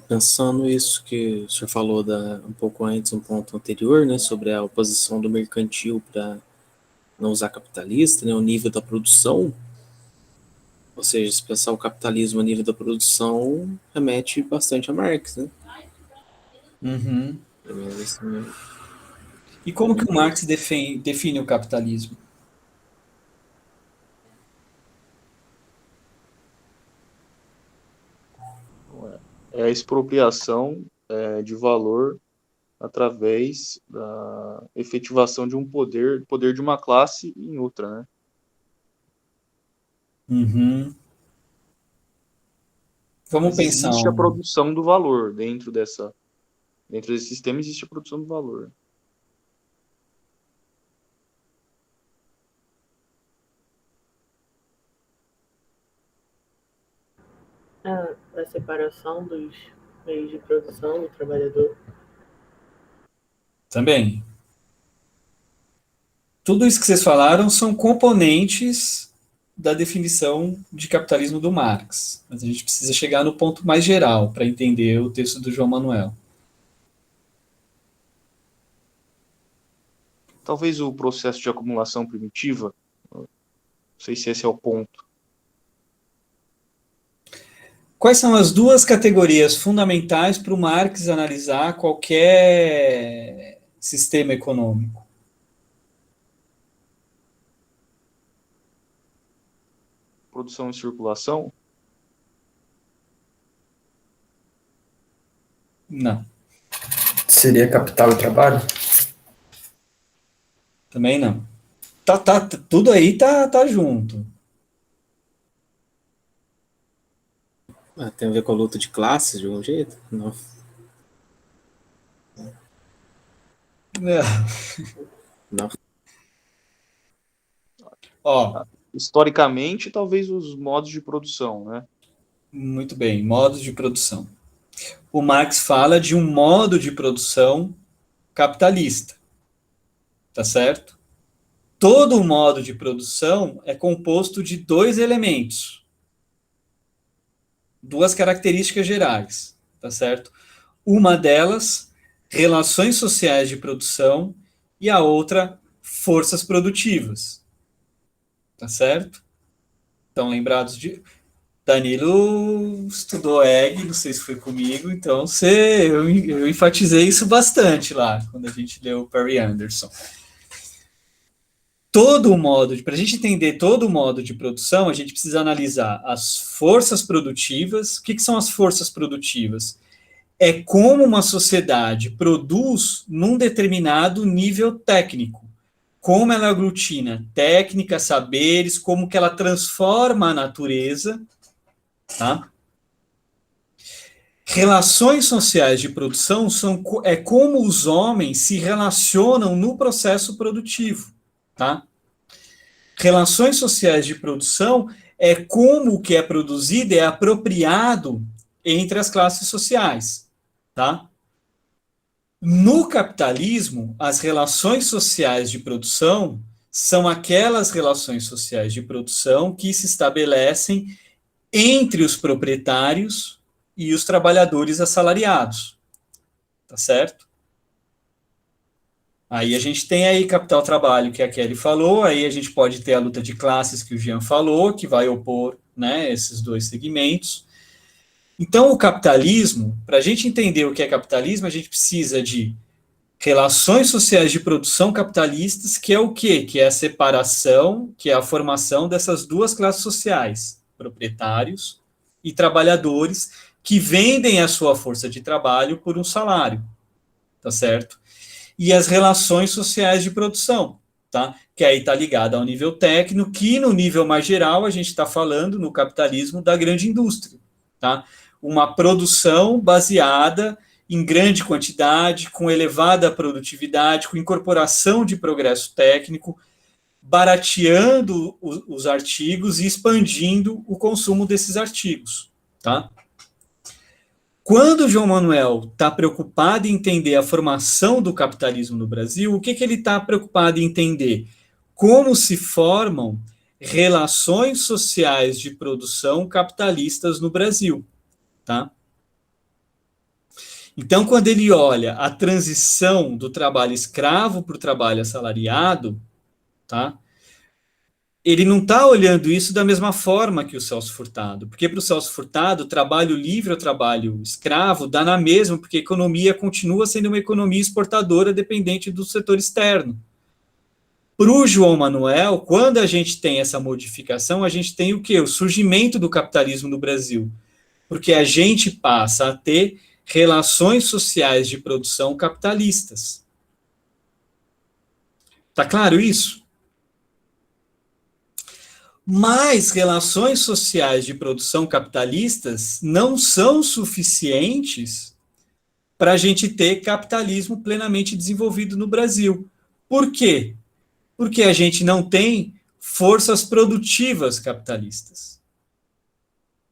Pensando isso que o senhor falou um pouco antes, um ponto anterior, né, sobre a oposição do mercantil para não usar capitalista, né, o nível da produção, ou seja, se pensar o capitalismo a nível da produção, remete bastante a Marx, né? Uhum. Assim, E como que o Marx define o capitalismo? É a expropriação de valor através da efetivação de um poder de uma classe em outra, né? Uhum. Vamos Mas pensar. existe a produção do valor dentro desse sistema, existe a produção do valor. A separação dos meios de produção do trabalhador. Também. Tudo isso que vocês falaram são componentes da definição de capitalismo do Marx. Mas a gente precisa chegar no ponto mais geral para entender o texto do João Manuel. Talvez o processo de acumulação primitiva, não sei se esse é o ponto. Quais são as duas categorias fundamentais para o Marx analisar qualquer sistema econômico? Produção e circulação? Não. Seria capital e trabalho? Também não. Tudo aí tá junto. tem a ver com a luta de classes, de algum jeito? Não. Não. Ó, Historicamente, talvez os modos de produção, né? muito bem, modos de produção. O Marx fala de um modo de produção capitalista. Tá certo? Todo modo de produção é composto de dois elementos. Duas características gerais, tá certo? Uma delas, relações sociais de produção, e a outra, forças produtivas. Tá certo? Estão lembrados de... Danilo estudou EG, não sei se foi comigo, então eu enfatizei isso bastante lá, quando a gente leu Perry Anderson. Para a gente entender todo o modo de produção, a gente precisa analisar as forças produtivas. O que são as forças produtivas? É como uma sociedade produz num determinado nível técnico. Como ela aglutina técnica, saberes, como que ela transforma a natureza, tá? Relações sociais de produção é como os homens se relacionam no processo produtivo, tá? Relações sociais de produção é como o que é produzido é apropriado entre as classes sociais, tá? No capitalismo, as relações sociais de produção são aquelas relações sociais de produção que se estabelecem entre os proprietários e os trabalhadores assalariados, tá certo? Aí a gente tem aí capital-trabalho, que a Kelly falou, aí a gente pode ter a luta de classes, que o Jean falou, que vai opor, né, esses dois segmentos. Então, o capitalismo, para a gente entender o que é capitalismo, a gente precisa de relações sociais de produção capitalistas, que é o quê? Que é a separação, que é a formação dessas duas classes sociais, proprietários e trabalhadores, que vendem a sua força de trabalho por um salário, tá certo? E as relações sociais de produção, tá? Que aí está ligada ao nível técnico, que no nível mais geral a gente está falando no capitalismo da grande indústria, tá? Uma produção baseada em grande quantidade, com elevada produtividade, com incorporação de progresso técnico, barateando os artigos e expandindo o consumo desses artigos, tá? Quando o João Manuel está preocupado em entender a formação do capitalismo no Brasil, o que ele está preocupado em entender? Como se formam relações sociais de produção capitalistas no Brasil, tá? Então, quando ele olha a transição do trabalho escravo para o trabalho assalariado, tá? Ele não está olhando isso da mesma forma que o Celso Furtado, porque para o Celso Furtado, trabalho livre ou trabalho escravo dá na mesma, porque a economia continua sendo uma economia exportadora dependente do setor externo. Para o João Manuel, quando a gente tem essa modificação, a gente tem o quê? O surgimento do capitalismo no Brasil, porque a gente passa a ter relações sociais de produção capitalistas. Tá claro isso? Mas relações sociais de produção capitalistas não são suficientes para a gente ter capitalismo plenamente desenvolvido no Brasil. Por quê? Porque a gente não tem forças produtivas capitalistas.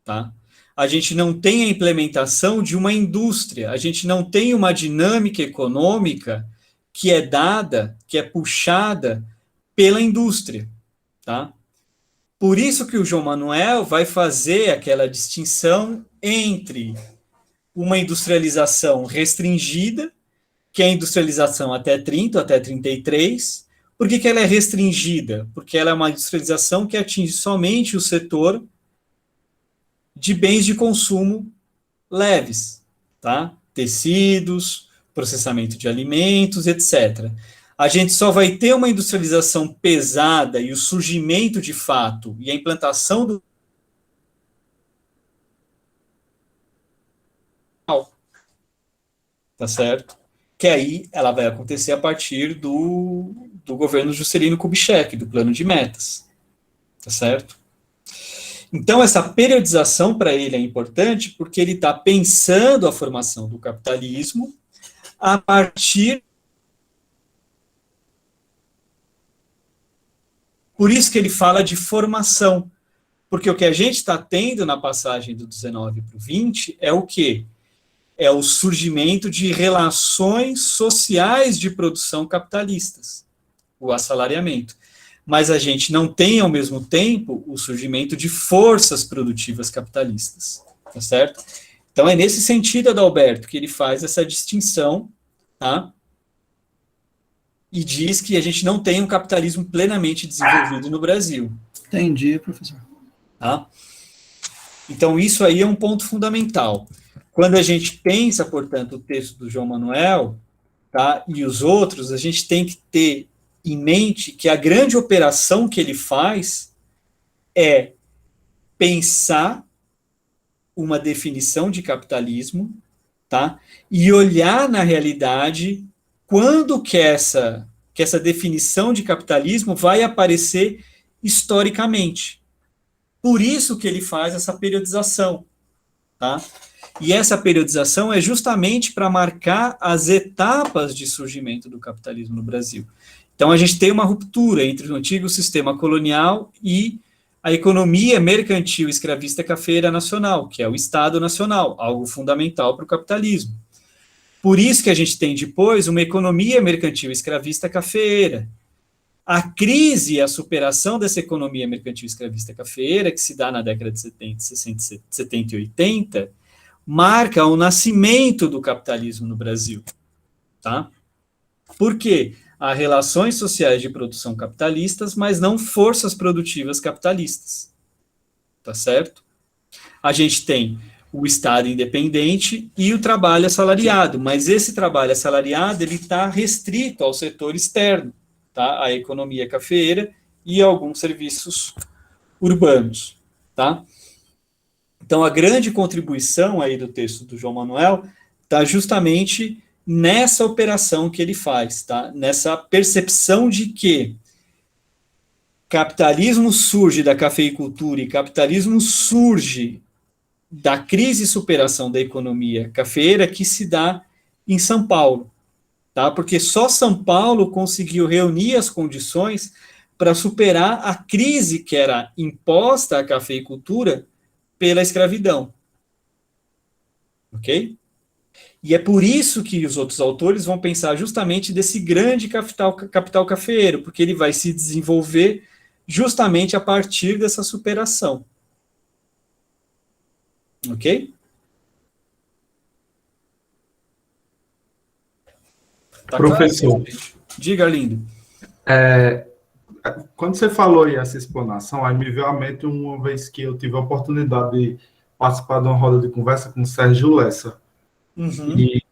Tá? A gente não tem a implementação de uma indústria, a gente não tem uma dinâmica econômica que é dada, que é puxada pela indústria. Tá? Por isso que o João Manuel vai fazer aquela distinção entre uma industrialização restringida, que é a industrialização até 30, até 33. Por que ela é restringida? Porque ela é uma industrialização que atinge somente o setor de bens de consumo leves, tá? Tecidos, processamento de alimentos, etc. A gente só vai ter uma industrialização pesada e o surgimento de fato e a implantação do tá certo? Que aí ela vai acontecer a partir do governo Juscelino Kubitschek, do plano de metas, tá certo? Então, essa periodização para ele é importante porque ele está pensando a formação do capitalismo a partir. Por isso que ele fala de formação, porque o que a gente está tendo na passagem do 19 para o 20 é o quê? É o surgimento de relações sociais de produção capitalistas, o assalariamento. Mas a gente não tem, ao mesmo tempo, o surgimento de forças produtivas capitalistas, tá certo? Então, é nesse sentido, Adalberto, que ele faz essa distinção, tá? E diz que a gente não tem um capitalismo plenamente desenvolvido no Brasil. Entendi, professor. Tá? Então, isso aí é um ponto fundamental. Quando a gente pensa, portanto, o texto do João Manuel, tá, e os outros, a gente tem que ter em mente que a grande operação que ele faz é pensar uma definição de capitalismo, tá, e olhar na realidade quando que essa definição de capitalismo vai aparecer historicamente. Por isso que ele faz essa periodização, tá? E essa periodização é justamente para marcar as etapas de surgimento do capitalismo no Brasil. Então, a gente tem uma ruptura entre o antigo sistema colonial e a economia mercantil escravista cafeeira nacional, que é o Estado Nacional, algo fundamental para o capitalismo. Por isso que a gente tem depois uma economia mercantil escravista cafeeira. A crise e a superação dessa economia mercantil escravista cafeeira, que se dá na década de 70, 60, 70 e 80, marca o nascimento do capitalismo no Brasil. Tá? Por quê? Há relações sociais de produção capitalistas, mas não forças produtivas capitalistas. Tá certo? A gente tem o Estado independente e o trabalho assalariado, mas esse trabalho assalariado ele está restrito ao setor externo, tá? A economia cafeeira e alguns serviços urbanos, tá? Então, a grande contribuição aí do texto do João Manuel está justamente nessa operação que ele faz, tá? Nessa percepção de que capitalismo surge da cafeicultura e capitalismo surge da crise e superação da economia cafeeira que se dá em São Paulo, tá? Porque só São Paulo conseguiu reunir as condições para superar a crise que era imposta à cafeicultura pela escravidão. Ok? E é por isso que os outros autores vão pensar justamente desse grande capital cafeeiro, porque ele vai se desenvolver justamente a partir dessa superação. Ok? Tá Professor, claro? Diga, Arlindo. Quando você falou aí essa explanação, aí me veio à mente uma vez que eu tive a oportunidade de participar de uma roda de conversa com o Sérgio Lessa. Uhum. E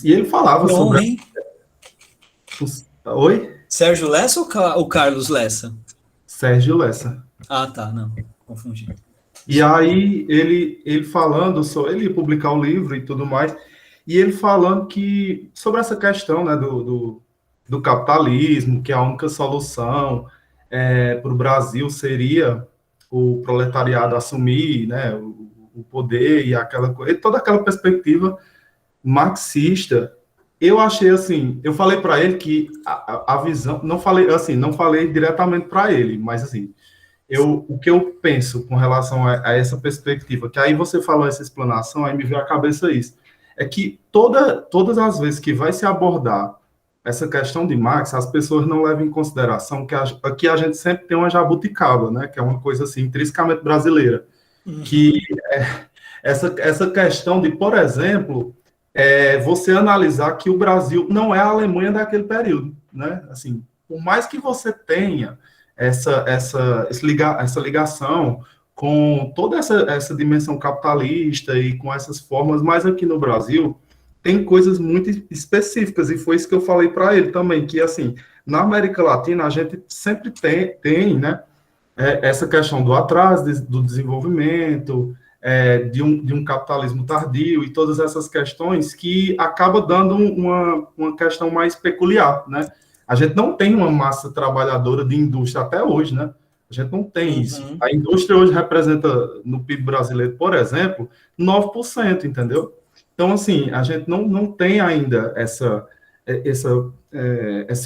ele falava Bom, sobre... hein? Oi? Sérgio Lessa ou Carlos Lessa? Sérgio Lessa. Ah, tá, não, confundi. E aí ele falando, ele ia publicar o livro e tudo mais, e ele falando que sobre essa questão, né, do capitalismo, que a única solução para o Brasil seria o proletariado assumir, né, o poder e toda aquela perspectiva marxista. Eu achei assim, eu falei para ele que a visão, não falei diretamente para ele, mas assim, o que eu penso com relação a essa perspectiva, que aí você falou essa explanação, aí me veio à cabeça isso, é que todas as vezes que vai se abordar essa questão de Marx, as pessoas não levam em consideração que aqui a gente sempre tem uma jabuticaba, né, que é uma coisa assim, intrinsecamente brasileira, que essa questão de, por exemplo, você analisar que o Brasil não é a Alemanha daquele período, né, assim, por mais que você tenha essa ligação com toda essa dimensão capitalista e com essas formas, mas aqui no Brasil tem coisas muito específicas, e foi isso que eu falei para ele também, que assim, na América Latina a gente sempre tem né, essa questão do atraso do desenvolvimento, de um capitalismo tardio e todas essas questões que acaba dando uma questão mais peculiar, né? A gente não tem uma massa trabalhadora de indústria até hoje, né? A gente não tem isso. A indústria hoje representa, no PIB brasileiro, por exemplo, 9%, entendeu? Então, assim, a gente não tem ainda essa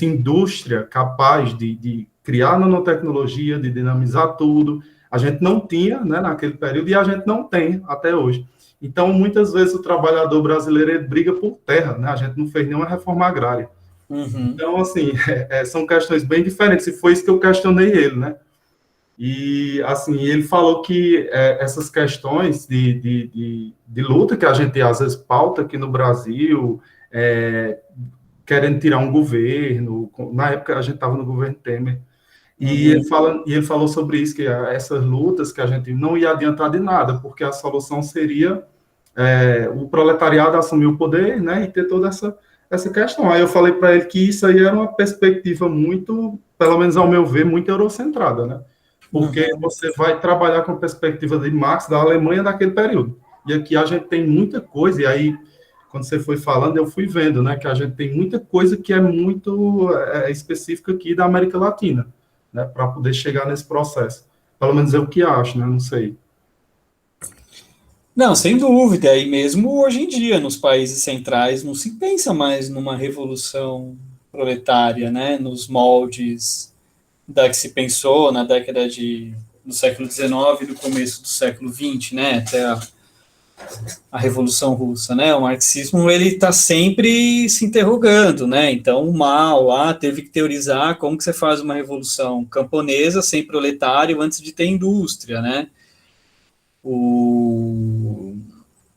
indústria capaz de criar nanotecnologia, de dinamizar tudo. A gente não tinha, né, naquele período, e a gente não tem até hoje. Então, muitas vezes, o trabalhador brasileiro ele briga por terra, né? A gente não fez nenhuma reforma agrária. Então, assim, são questões bem diferentes, e foi isso que eu questionei ele, né? E, assim, ele falou que essas questões de luta que a gente, às vezes, pauta aqui no Brasil, querendo tirar um governo, na época a gente estava no governo Temer, e ele falou sobre isso, que essas lutas que a gente não ia adiantar de nada, porque a solução seria o proletariado assumir o poder, né, e ter toda essa questão. Aí eu falei para ele que isso aí era uma perspectiva muito, pelo menos ao meu ver, muito eurocentrada, né? Porque você vai trabalhar com a perspectiva de Marx, da Alemanha daquele período. E aqui a gente tem muita coisa, e aí, quando você foi falando, eu fui vendo, né, que a gente tem muita coisa que é muito específica aqui da América Latina, né, para poder chegar nesse processo. Pelo menos é o que acho, né, não sei. Não, sem dúvida, e mesmo hoje em dia, nos países centrais, não se pensa mais numa revolução proletária, né, nos moldes da que se pensou na década do século XIX e do começo do século XX, né, até a Revolução Russa, né, o marxismo, ele está sempre se interrogando, né, então o Mao lá teve que teorizar como que você faz uma revolução camponesa sem proletário antes de ter indústria, né,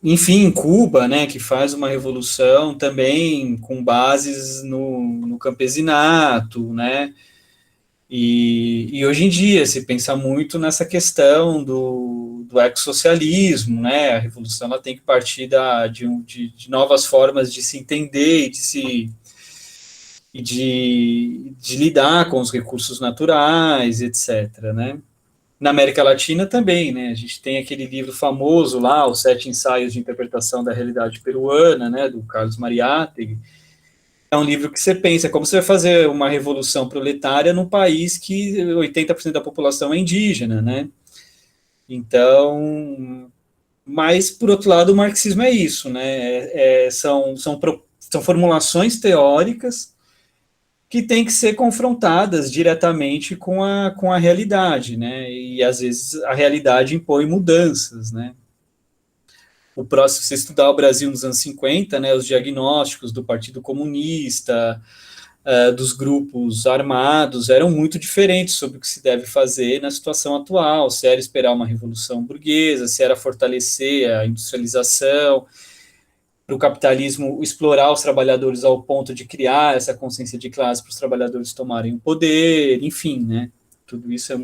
enfim, Cuba, né, que faz uma revolução também com bases no campesinato, né, e hoje em dia se pensa muito nessa questão do ecossocialismo, né, a revolução ela tem que partir de novas formas de se entender de lidar com os recursos naturais, etc., né. Na América Latina também, né? A gente tem aquele livro famoso lá, Os Sete Ensaios de Interpretação da Realidade Peruana, né, do Carlos Mariátegui. É um livro que você pensa como você vai fazer uma revolução proletária num país que 80% da população é indígena, né? Então, mas, por outro lado, o marxismo é isso, né? São formulações teóricas que têm que ser confrontadas diretamente com a realidade, né? E às vezes a realidade impõe mudanças, né? O próximo, se estudar o Brasil nos anos 50, né, os diagnósticos do Partido Comunista, dos grupos armados, eram muito diferentes sobre o que se deve fazer na situação atual, se era esperar uma revolução burguesa, se era fortalecer a industrialização, para o capitalismo explorar os trabalhadores ao ponto de criar essa consciência de classe para os trabalhadores tomarem o poder, enfim, né? Tudo isso é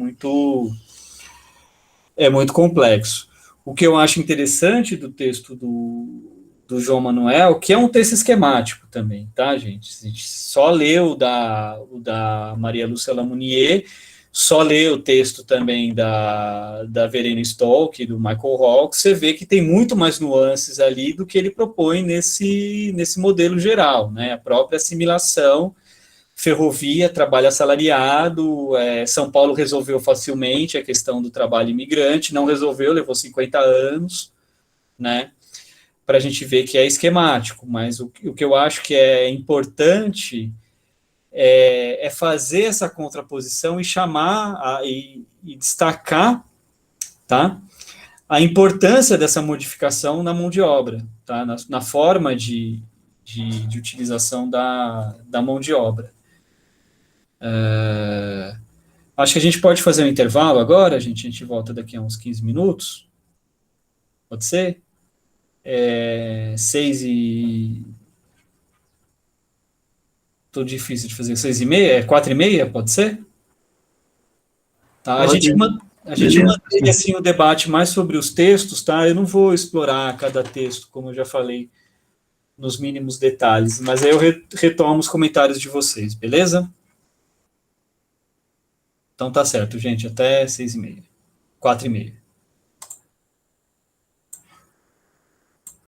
muito complexo. O que eu acho interessante do texto do João Manuel, que é um texto esquemático também, tá, gente? A gente só lê o da Maria Lúcia Lamounier, só lê o texto também da Verena Stolk, do Michael Hawke, você vê que tem muito mais nuances ali do que ele propõe nesse modelo geral, né? A própria assimilação, ferrovia, trabalho assalariado, São Paulo resolveu facilmente a questão do trabalho imigrante, não resolveu, levou 50 anos, né? Para a gente ver que é esquemático, mas o que eu acho que é importante é fazer essa contraposição e chamar e destacar, tá, a importância dessa modificação na mão de obra, tá, na forma de utilização da mão de obra. Acho que a gente pode fazer um intervalo agora, gente. A gente volta daqui a uns 15 minutos. Pode ser? 6 e... Tô difícil de fazer 6:30? 4:30? Pode ser? Tá, a gente mantém assim, o debate mais sobre os textos, tá? Eu não vou explorar cada texto, como eu já falei, nos mínimos detalhes, mas aí eu retomo os comentários de vocês, beleza? Então tá certo, gente. Até 6:30. 4:30.